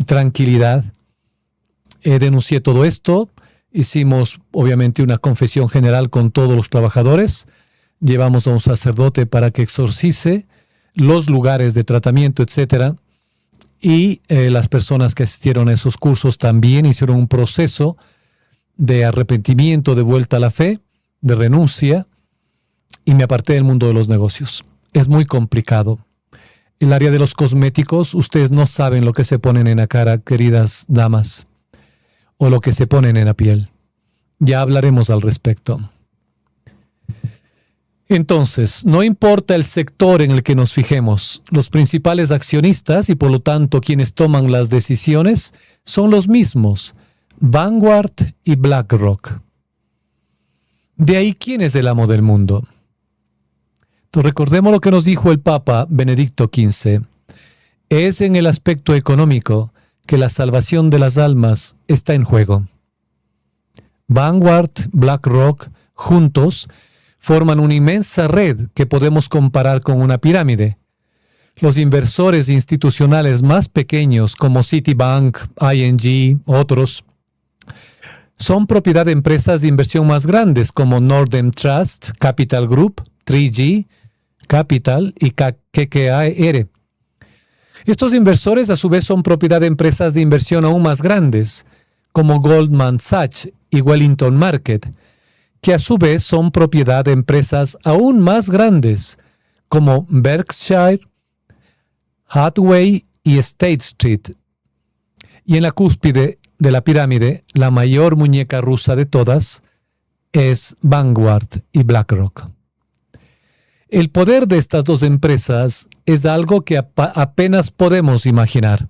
tranquilidad, denuncié todo esto. Hicimos, obviamente, una confesión general con todos los trabajadores. Llevamos a un sacerdote para que exorcice los lugares de tratamiento, etcétera. Y las personas que asistieron a esos cursos también hicieron un proceso de arrepentimiento, de vuelta a la fe, de renuncia, y me aparté del mundo de los negocios. Es muy complicado. El área de los cosméticos, ustedes no saben lo que se ponen en la cara, queridas damas, o lo que se ponen en la piel. Ya hablaremos al respecto. Entonces, no importa el sector en el que nos fijemos, los principales accionistas y por lo tanto quienes toman las decisiones son los mismos, Vanguard y BlackRock. De ahí, ¿quién es el amo del mundo? Entonces, recordemos lo que nos dijo el Papa Benedicto XV. Es en el aspecto económico que la salvación de las almas está en juego. Vanguard, BlackRock, juntos, forman una inmensa red que podemos comparar con una pirámide. Los inversores institucionales más pequeños como Citibank, ING, otros, son propiedad de empresas de inversión más grandes como Northern Trust, Capital Group, 3G Capital y KKR. Estos inversores a su vez son propiedad de empresas de inversión aún más grandes como Goldman Sachs y Wellington Market, que a su vez son propiedad de empresas aún más grandes como Berkshire Hathaway y State Street. Y en la cúspide de la pirámide, la mayor muñeca rusa de todas es Vanguard y BlackRock. El poder de estas dos empresas es algo que apenas podemos imaginar.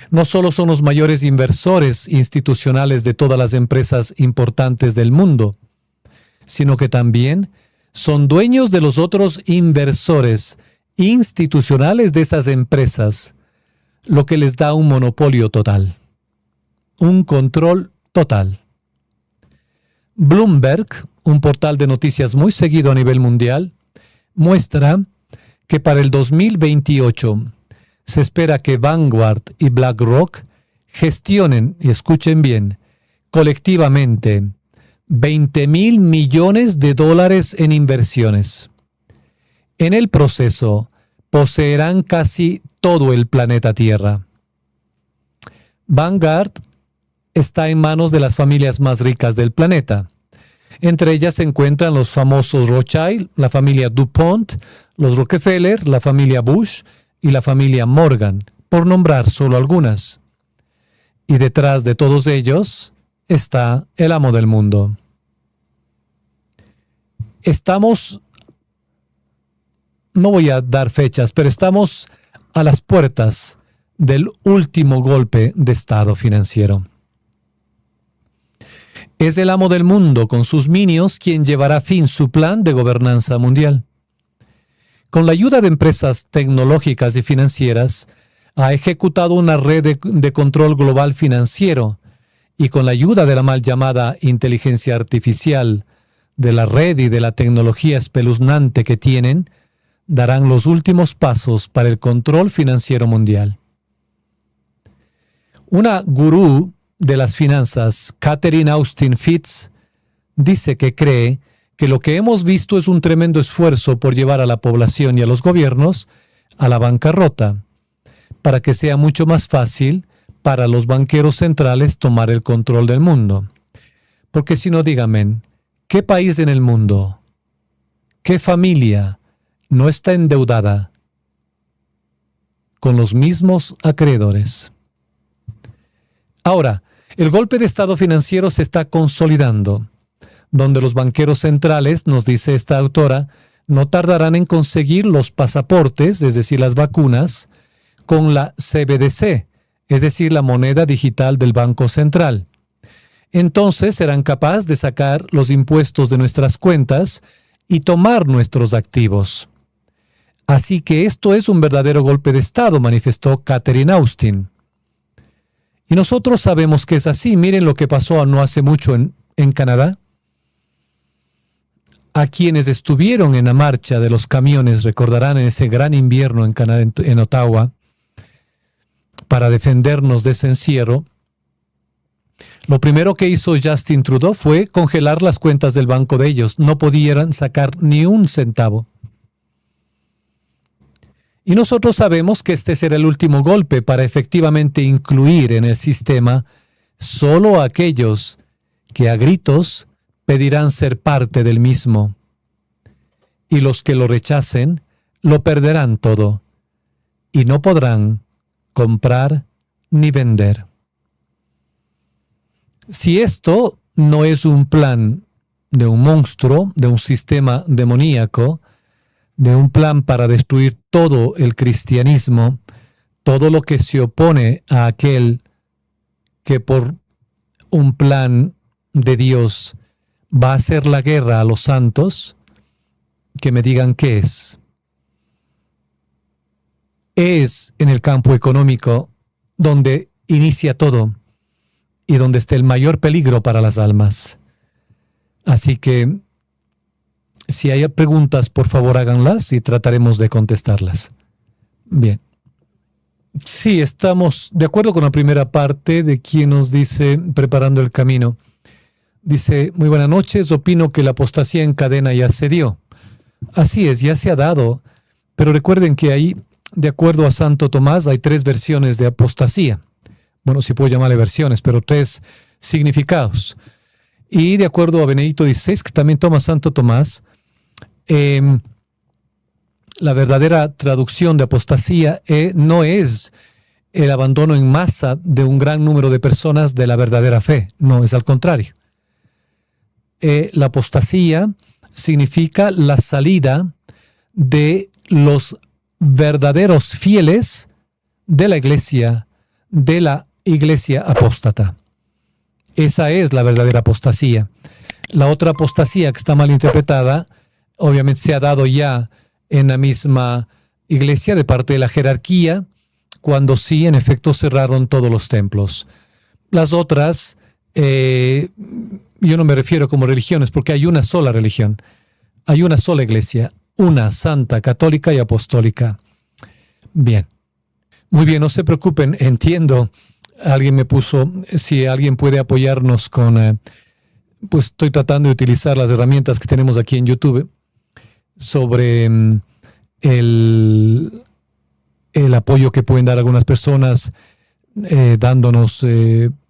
No solo son los mayores inversores institucionales de todas las empresas importantes del mundo, sino que también son dueños de los otros inversores institucionales de esas empresas, lo que les da un monopolio total, un control total. Bloomberg, un portal de noticias muy seguido a nivel mundial, muestra que para el 2028 se espera que Vanguard y BlackRock gestionen, y escuchen bien, colectivamente $20,000 millones en inversiones. En el proceso, poseerán casi todo el planeta Tierra. Vanguard está en manos de las familias más ricas del planeta. Entre ellas se encuentran los famosos Rothschild, la familia DuPont, los Rockefeller, la familia Bush y la familia Morgan, por nombrar solo algunas. Y detrás de todos ellos está el amo del mundo. No voy a dar fechas, pero estamos a las puertas del último golpe de estado financiero. Es el amo del mundo con sus minions quien llevará a fin su plan de gobernanza mundial. Con la ayuda de empresas tecnológicas y financieras, ha ejecutado una red de control global financiero y con la ayuda de la mal llamada inteligencia artificial, de la red y de la tecnología espeluznante que tienen, darán los últimos pasos para el control financiero mundial. Una gurú de las finanzas, Catherine Austin Fitts, dice que cree que lo que hemos visto es un tremendo esfuerzo por llevar a la población y a los gobiernos a la bancarrota, para que sea mucho más fácil para los banqueros centrales tomar el control del mundo. Porque si no, díganme, ¿qué país en el mundo, qué familia no está endeudada con los mismos acreedores? Ahora, El golpe de estado financiero se está consolidando, donde los banqueros centrales, nos dice esta autora, no tardarán en conseguir los pasaportes, es decir, las vacunas, con la CBDC, es decir, la moneda digital del Banco Central. Entonces serán capaces de sacar los impuestos de nuestras cuentas y tomar nuestros activos. Así que esto es un verdadero golpe de Estado, manifestó Catherine Austin. Y nosotros sabemos que es así. Miren lo que pasó no hace mucho en Canadá. A quienes estuvieron en la marcha de los camiones, recordarán en ese gran invierno en Canadá, en Ottawa, para defendernos de ese encierro, lo primero que hizo Justin Trudeau fue congelar las cuentas del banco de ellos. No podían sacar ni un centavo. Y nosotros sabemos que este será el último golpe para efectivamente incluir en el sistema solo a aquellos que a gritos pedirán ser parte del mismo. Y los que lo rechacen lo perderán todo y no podrán comprar ni vender. Si esto no es un plan de un monstruo, de un sistema demoníaco, de un plan para destruir todo el cristianismo, todo lo que se opone a aquel que por un plan de Dios va a hacer la guerra a los santos, que me digan qué es. Es en el campo económico donde inicia todo y donde está el mayor peligro para las almas. Así que, si hay preguntas, por favor háganlas y trataremos de contestarlas. Bien. Sí, estamos de acuerdo con la primera parte de quien nos dice, preparando el camino. Dice, muy buenas noches, opino que la apostasía en cadena ya se dio. Así es, ya se ha dado, pero recuerden que ahí, de acuerdo a Santo Tomás, hay 3 versiones de apostasía. Bueno, si puedo llamarle versiones, pero 3 significados. Y de acuerdo a Benedicto XVI, que también toma Santo Tomás, la verdadera traducción de apostasía no es el abandono en masa de un gran número de personas de la verdadera fe. No, es al contrario. La apostasía significa la salida de los verdaderos fieles de la iglesia apóstata. Esa es la verdadera apostasía. La otra apostasía que está mal interpretada, obviamente se ha dado ya en la misma iglesia de parte de la jerarquía, cuando sí, en efecto, cerraron todos los templos. Las otras, yo no me refiero como religiones, porque hay una sola religión, hay una sola iglesia, una santa, católica y apostólica. Bien. Muy bien, no se preocupen, entiendo. Alguien me puso, si alguien puede apoyarnos con, pues estoy tratando de utilizar las herramientas que tenemos aquí en YouTube sobre el apoyo que pueden dar algunas personas, dándonos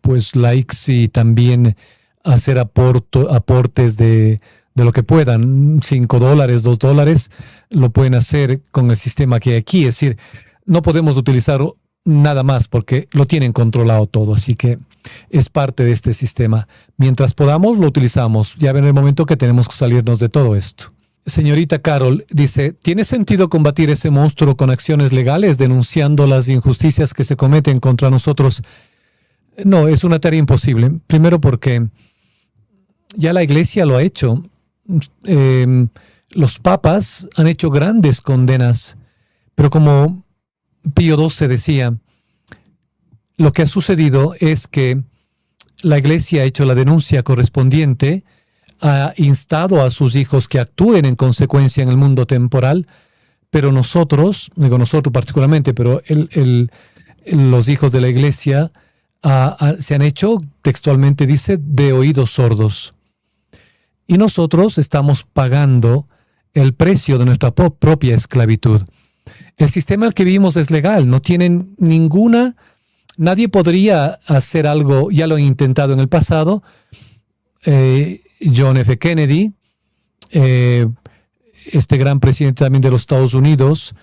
pues likes y también hacer aportes de lo que puedan, $5, $2, lo pueden hacer con el sistema que hay aquí. Es decir, no podemos utilizar nada más porque lo tienen controlado todo, así que es parte de este sistema. Mientras podamos, lo utilizamos. Ya ven el momento que tenemos que salirnos de todo esto. Señorita Carol dice, ¿tiene sentido combatir ese monstruo con acciones legales, denunciando las injusticias que se cometen contra nosotros? No, es una tarea imposible. Primero porque ya la iglesia lo ha hecho. Los papas han hecho grandes condenas, pero como Pío XII decía, lo que ha sucedido es que la iglesia ha hecho la denuncia correspondiente, ha instado a sus hijos que actúen en consecuencia en el mundo temporal, pero nosotros, digo nosotros particularmente, pero los hijos de la iglesia se han hecho, textualmente dice, de oídos sordos. Y nosotros estamos pagando el precio de nuestra propia esclavitud. El sistema al que vivimos es legal, no tienen nadie podría hacer algo, ya lo han intentado en el pasado. John F. Kennedy, este gran presidente también de los Estados Unidos,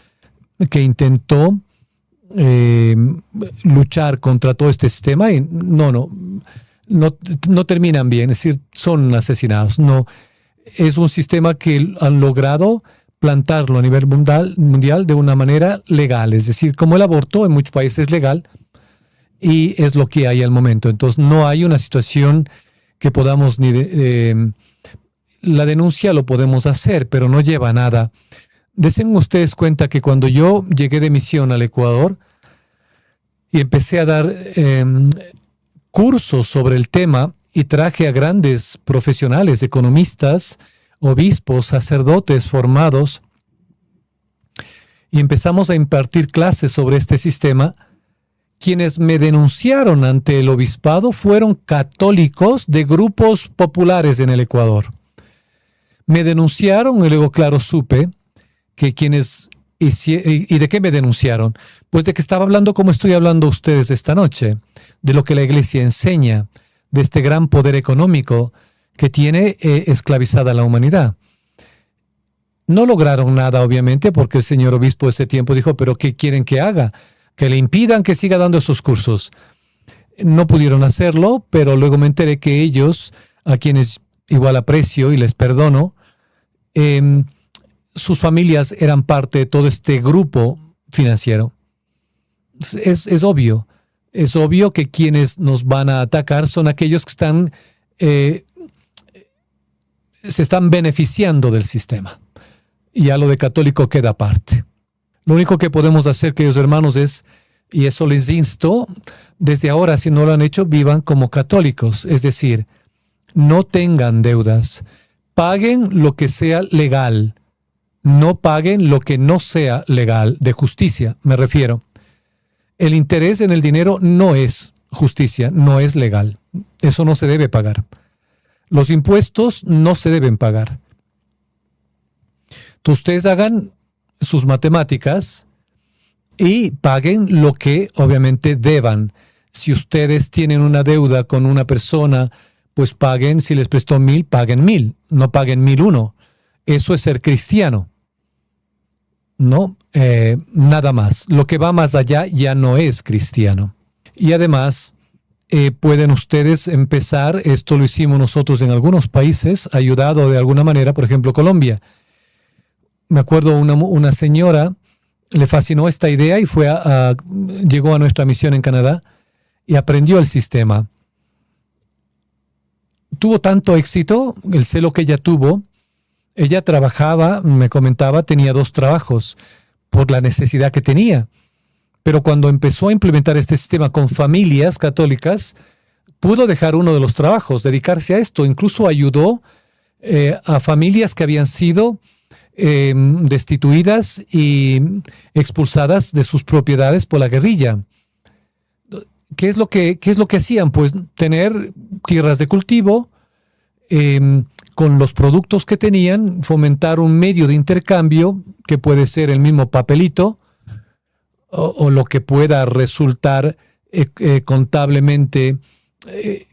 que intentó luchar contra todo este sistema y no terminan bien, es decir, son asesinados. No, es un sistema que han logrado plantarlo a nivel mundial de una manera legal, es decir, como el aborto en muchos países es legal y es lo que hay al momento. Entonces no hay una situación que podamos la denuncia lo podemos hacer, pero no lleva a nada. Desen ustedes cuenta que cuando yo llegué de misión al Ecuador y empecé a dar cursos sobre el tema y traje a grandes profesionales, economistas, obispos, sacerdotes formados y empezamos a impartir clases sobre este sistema, quienes me denunciaron ante el obispado fueron católicos de grupos populares en el Ecuador. Me denunciaron y luego, claro, supe que quienes... ¿Y de qué me denunciaron? Pues de que estaba hablando como estoy hablando a ustedes esta noche, de lo que la Iglesia enseña, de este gran poder económico que tiene esclavizada a la humanidad. No lograron nada, obviamente, porque el señor obispo de ese tiempo dijo, ¿pero qué quieren que haga? Que le impidan que siga dando esos cursos. No pudieron hacerlo, pero luego me enteré que ellos, a quienes igual aprecio y les perdono, sus familias eran parte de todo este grupo financiero. Es obvio. Es obvio que quienes nos van a atacar son aquellos que están, se están beneficiando del sistema. Y ya lo de católico queda aparte. Lo único que podemos hacer, queridos hermanos, es, y eso les insto, desde ahora, si no lo han hecho, vivan como católicos. Es decir, no tengan deudas. Paguen lo que sea legal. No paguen lo que no sea legal, de justicia, me refiero. El interés en el dinero no es justicia, no es legal. Eso no se debe pagar. Los impuestos no se deben pagar. Entonces, ustedes hagan sus matemáticas y paguen lo que obviamente deban. Si ustedes tienen una deuda con una persona, pues paguen, si les prestó 1,000, paguen 1,000, no paguen 1,001. Eso es ser cristiano. No, nada más. Lo que va más allá ya no es cristiano. Y además, pueden ustedes empezar, esto lo hicimos nosotros en algunos países, ayudado de alguna manera, por ejemplo, Colombia. Me acuerdo una señora, le fascinó esta idea y llegó a nuestra misión en Canadá y aprendió el sistema. Tuvo tanto éxito, el celo que ella tuvo. Ella trabajaba, me comentaba, tenía 2 trabajos por la necesidad que tenía. Pero cuando empezó a implementar este sistema con familias católicas, pudo dejar uno de los trabajos, dedicarse a esto. Incluso ayudó a familias que habían sido destituidas y expulsadas de sus propiedades por la guerrilla. ¿Qué es lo que hacían? Pues tener tierras de cultivo, con los productos que tenían, fomentar un medio de intercambio que puede ser el mismo papelito o lo que pueda resultar contablemente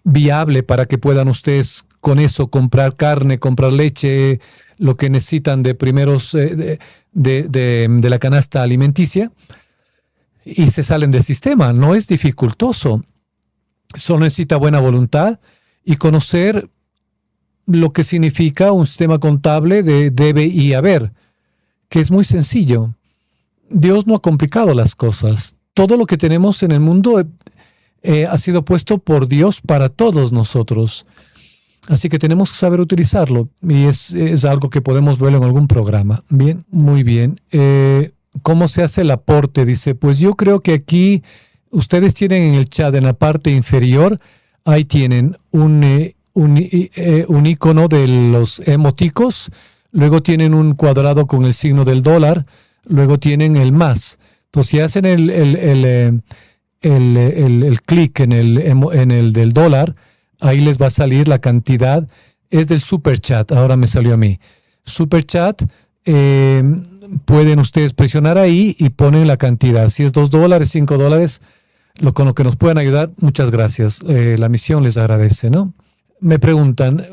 viable para que puedan ustedes con eso comprar carne, comprar leche, lo que necesitan de primeros de la canasta alimenticia, y se salen del sistema. No es dificultoso, solo necesita buena voluntad y conocer lo que significa un sistema contable de debe y haber, que es muy sencillo. Dios no ha complicado las cosas. Todo lo que tenemos en el mundo ha sido puesto por Dios para todos nosotros. Así que tenemos que saber utilizarlo. Y es algo que podemos verlo en algún programa. Bien, muy bien. ¿Cómo se hace el aporte? Dice, pues yo creo que aquí ustedes tienen en el chat, en la parte inferior, ahí tienen un icono de los emoticos, luego tienen un cuadrado con el signo del dólar, luego tienen el más. Entonces, si hacen el clic en el del dólar, ahí les va a salir la cantidad. Es del super chat, ahora me salió a mí. Super chat, pueden ustedes presionar ahí y ponen la cantidad. Si es $2, $5, con lo que nos puedan ayudar, muchas gracias. La misión les agradece, ¿no? Me preguntan,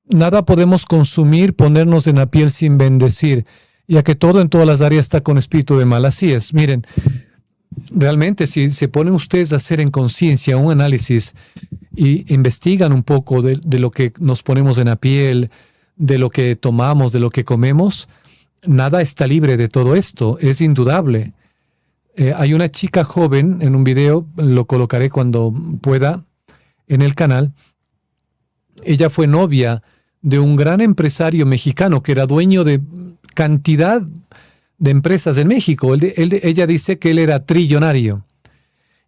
nada podemos consumir, ponernos en la piel sin bendecir, ya que todo en todas las áreas está con espíritu de mal. Así es, miren, realmente si se ponen ustedes a hacer en conciencia un análisis y investigan un poco de lo que nos ponemos en la piel, de lo que tomamos, de lo que comemos, nada está libre de todo esto, es indudable. Hay una chica joven en un video, lo colocaré cuando pueda en el canal. Ella fue novia de un gran empresario mexicano que era dueño de cantidad de empresas en México. Ella dice que él era trillonario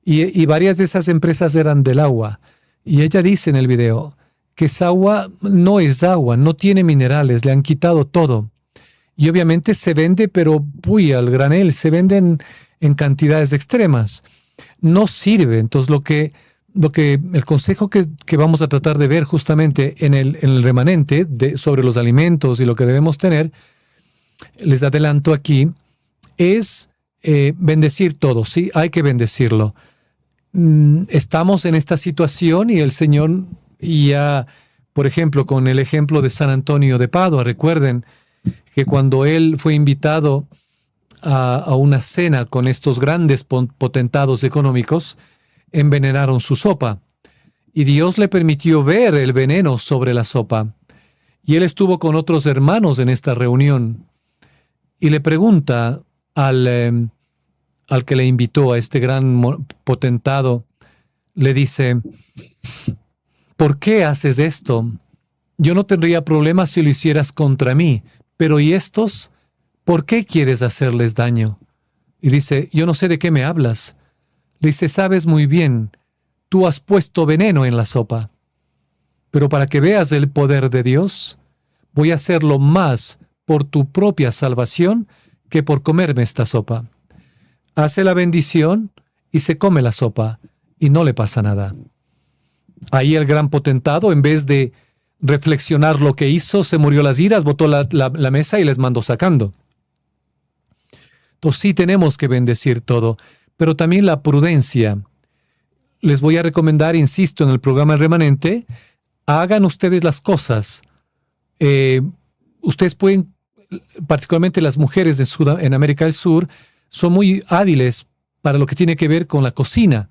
y varias de esas empresas eran del agua. Y ella dice en el video que esa agua no es agua, no tiene minerales, le han quitado todo. Y obviamente se vende, pero al granel, se vende en cantidades extremas. No sirve. Entonces el consejo que vamos a tratar de ver justamente en el remanente sobre los alimentos y lo que debemos tener, les adelanto aquí, es bendecir todo. Sí, hay que bendecirlo. Estamos en esta situación y el Señor ya, por ejemplo, con el ejemplo de San Antonio de Padua, recuerden que cuando él fue invitado a una cena con estos grandes potentados económicos, envenenaron su sopa y Dios le permitió ver el veneno sobre la sopa. Y él estuvo con otros hermanos en esta reunión y le pregunta al que le invitó, a este gran potentado, le dice: ¿por qué haces esto? Yo no tendría problema si lo hicieras contra mí, pero ¿y estos? ¿Por qué quieres hacerles daño? Y dice: yo no sé de qué me hablas. Le dice: sabes muy bien, tú has puesto veneno en la sopa, pero para que veas el poder de Dios, voy a hacerlo más por tu propia salvación que por comerme esta sopa. Hace la bendición y se come la sopa y no le pasa nada. Ahí el gran potentado, en vez de reflexionar lo que hizo, se murió las iras, botó la mesa y les mandó sacando. Entonces sí tenemos que bendecir todo, pero también la prudencia. Les voy a recomendar, insisto, en el programa El Remanente, hagan ustedes las cosas. Ustedes pueden, particularmente las mujeres en América del Sur, son muy hábiles para lo que tiene que ver con la cocina.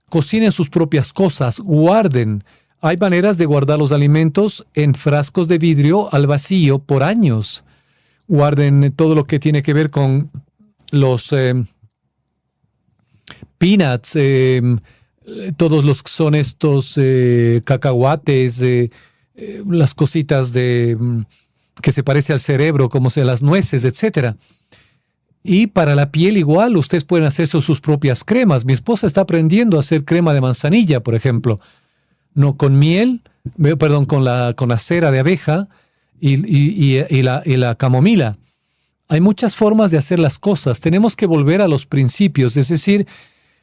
Cocinen sus propias cosas, guarden. Hay maneras de guardar los alimentos en frascos de vidrio al vacío por años. Guarden todo lo que tiene que ver con los peanuts, todos los que son estos cacahuates, las cositas que se parece al cerebro, como sea las nueces, etcétera. Y para la piel igual, ustedes pueden hacerse sus propias cremas. Mi esposa está aprendiendo a hacer crema de manzanilla, por ejemplo. No con miel, perdón, con la cera de abeja y la camomila. Hay muchas formas de hacer las cosas. Tenemos que volver a los principios. Es decir,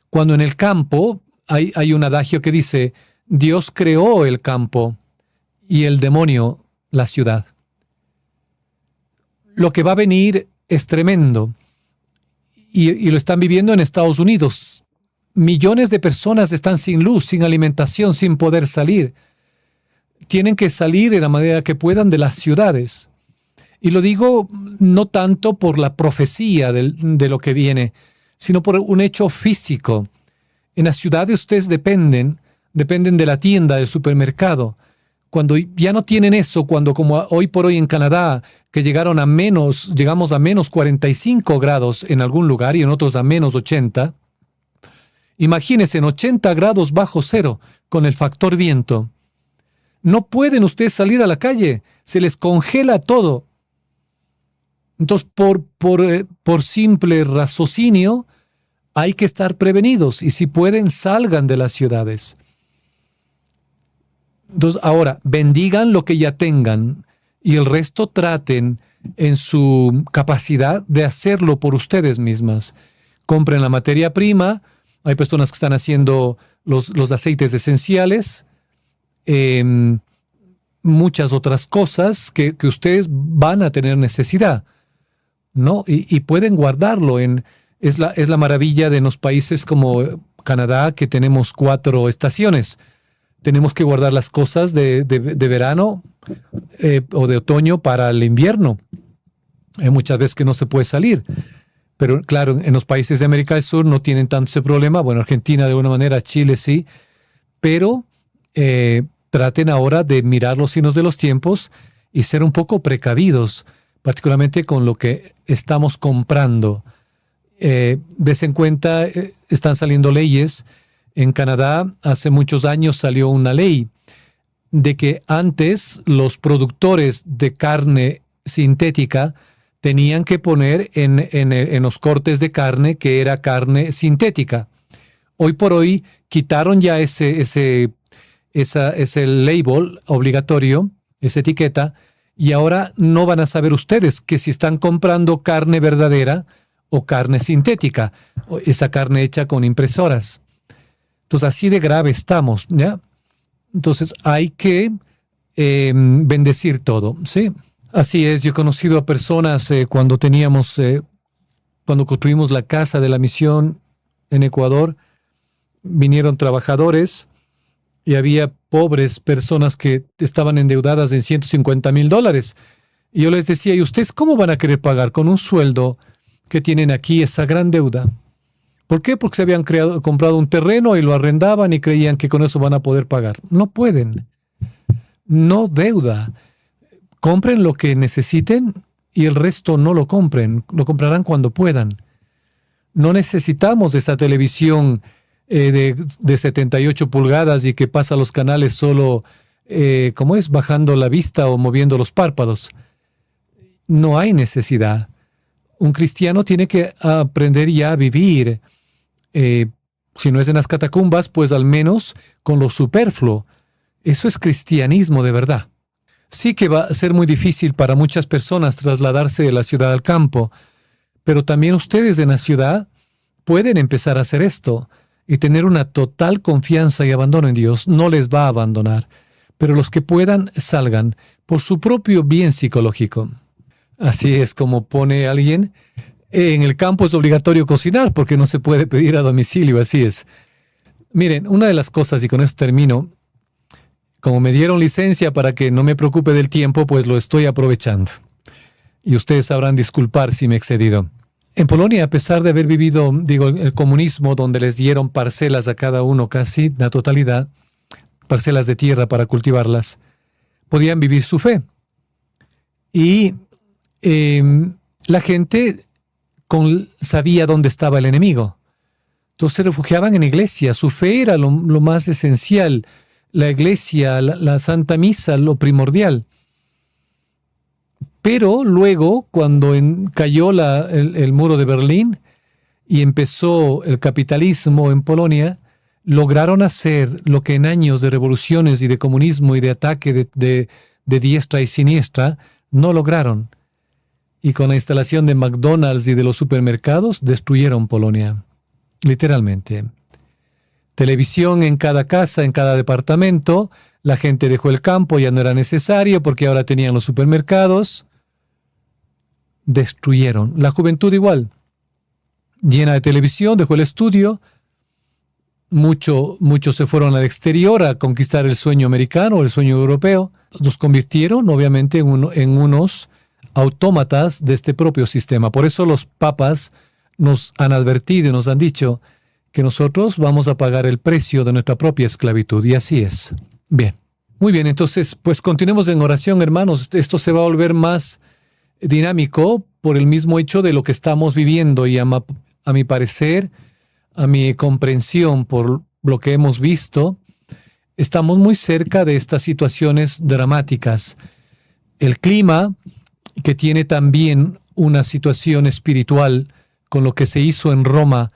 cuando en el campo hay un adagio que dice: Dios creó el campo y el demonio la ciudad. Lo que va a venir es tremendo. Y lo están viviendo en Estados Unidos. Millones de personas están sin luz, sin alimentación, sin poder salir. Tienen que salir de la manera que puedan de las ciudades. Y lo digo no tanto por la profecía de lo que viene, sino por un hecho físico. En las ciudades ustedes dependen de la tienda, del supermercado. Cuando ya no tienen eso, cuando como hoy por hoy en Canadá, que llegamos a menos 45 grados en algún lugar y en otros a menos 80, imagínense en 80 grados bajo cero con el factor viento. No pueden ustedes salir a la calle, se les congela todo. Entonces, por simple raciocinio, hay que estar prevenidos y si pueden, salgan de las ciudades. Entonces, ahora, bendigan lo que ya tengan y el resto traten en su capacidad de hacerlo por ustedes mismas. Compren la materia prima. Hay personas que están haciendo los aceites esenciales, muchas otras cosas que ustedes van a tener necesidad, ¿no? Y pueden guardarlo. Es la maravilla de los países como Canadá, que tenemos 4 estaciones. Tenemos que guardar las cosas de verano o de otoño para el invierno. Hay muchas veces que no se puede salir. Pero claro, en los países de América del Sur no tienen tanto ese problema. Bueno, Argentina de alguna manera, Chile sí, pero traten ahora de mirar los signos de los tiempos y ser un poco precavidos, particularmente con lo que estamos comprando. Des en cuenta, están saliendo leyes. En Canadá, hace muchos años salió una ley de que antes los productores de carne sintética tenían que poner en los cortes de carne que era carne sintética. Hoy por hoy quitaron ya ese label obligatorio, esa etiqueta, y ahora no van a saber ustedes que si están comprando carne verdadera o carne sintética, o esa carne hecha con impresoras. Entonces, así de grave estamos, ¿ya? Entonces, hay que bendecir todo, ¿sí? Así es, yo he conocido a personas cuando construimos la casa de la misión en Ecuador, vinieron trabajadores y había pobres personas que estaban endeudadas en $150,000. Y yo les decía, ¿y ustedes cómo van a querer pagar con un sueldo que tienen aquí esa gran deuda? ¿Por qué? Porque se habían comprado un terreno y lo arrendaban y creían que con eso van a poder pagar. No pueden. No deuda. Compren lo que necesiten y el resto no lo compren. Lo comprarán cuando puedan. No necesitamos de esta televisión de 78 pulgadas y que pasa los canales solo, ¿cómo es? Bajando la vista o moviendo los párpados. No hay necesidad. Un cristiano tiene que aprender ya a vivir, si no es en las catacumbas, pues al menos con lo superfluo. Eso es cristianismo de verdad. Sí que va a ser muy difícil para muchas personas trasladarse de la ciudad al campo, pero también ustedes en la ciudad pueden empezar a hacer esto y tener una total confianza y abandono en Dios. No les va a abandonar, pero los que puedan salgan por su propio bien psicológico. Así es como pone alguien. En el campo es obligatorio cocinar porque no se puede pedir a domicilio, así es. Miren, una de las cosas, y con esto termino, como me dieron licencia para que no me preocupe del tiempo, pues lo estoy aprovechando. Y ustedes sabrán disculpar si me he excedido. En Polonia, a pesar de haber vivido, el comunismo, donde les dieron parcelas a cada uno, casi la totalidad, parcelas de tierra para cultivarlas, podían vivir su fe. Y la gente sabía dónde estaba el enemigo. Entonces se refugiaban en iglesia. Su fe era lo más esencial. La iglesia, la Santa Misa, lo primordial. Pero luego, cuando cayó el muro de Berlín y empezó el capitalismo en Polonia, lograron hacer lo que en años de revoluciones y de comunismo y de ataque de diestra y siniestra no lograron. Y con la instalación de McDonald's y de los supermercados, destruyeron Polonia, literalmente. Televisión en cada casa, en cada departamento. La gente dejó el campo, ya no era necesario porque ahora tenían los supermercados. Destruyeron. La juventud igual. Llena de televisión, dejó el estudio. Muchos se fueron al exterior a conquistar el sueño americano, el sueño europeo. Los convirtieron, obviamente, en unos autómatas de este propio sistema. Por eso los papas nos han advertido y nos han dicho que nosotros vamos a pagar el precio de nuestra propia esclavitud. Y así es. Bien. Muy bien, entonces, pues continuemos en oración, hermanos. Esto se va a volver más dinámico por el mismo hecho de lo que estamos viviendo y a mi parecer, a mi comprensión por lo que hemos visto, estamos muy cerca de estas situaciones dramáticas. El clima, que tiene también una situación espiritual con lo que se hizo en Roma,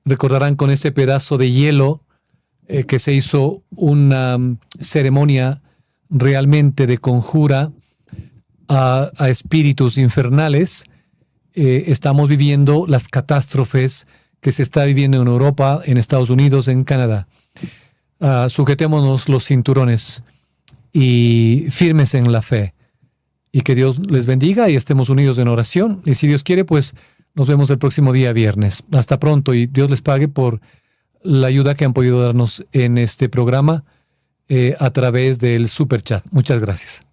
recordarán con ese pedazo de hielo que se hizo una ceremonia realmente de conjura a espíritus infernales. Estamos viviendo las catástrofes que se está viviendo en Europa, en Estados Unidos, en Canadá. Sujetémonos los cinturones y firmes en la fe. Y que Dios les bendiga y estemos unidos en oración. Y si Dios quiere, pues nos vemos el próximo día viernes. Hasta pronto y Dios les pague por la ayuda que han podido darnos en este programa a través del Super Chat. Muchas gracias.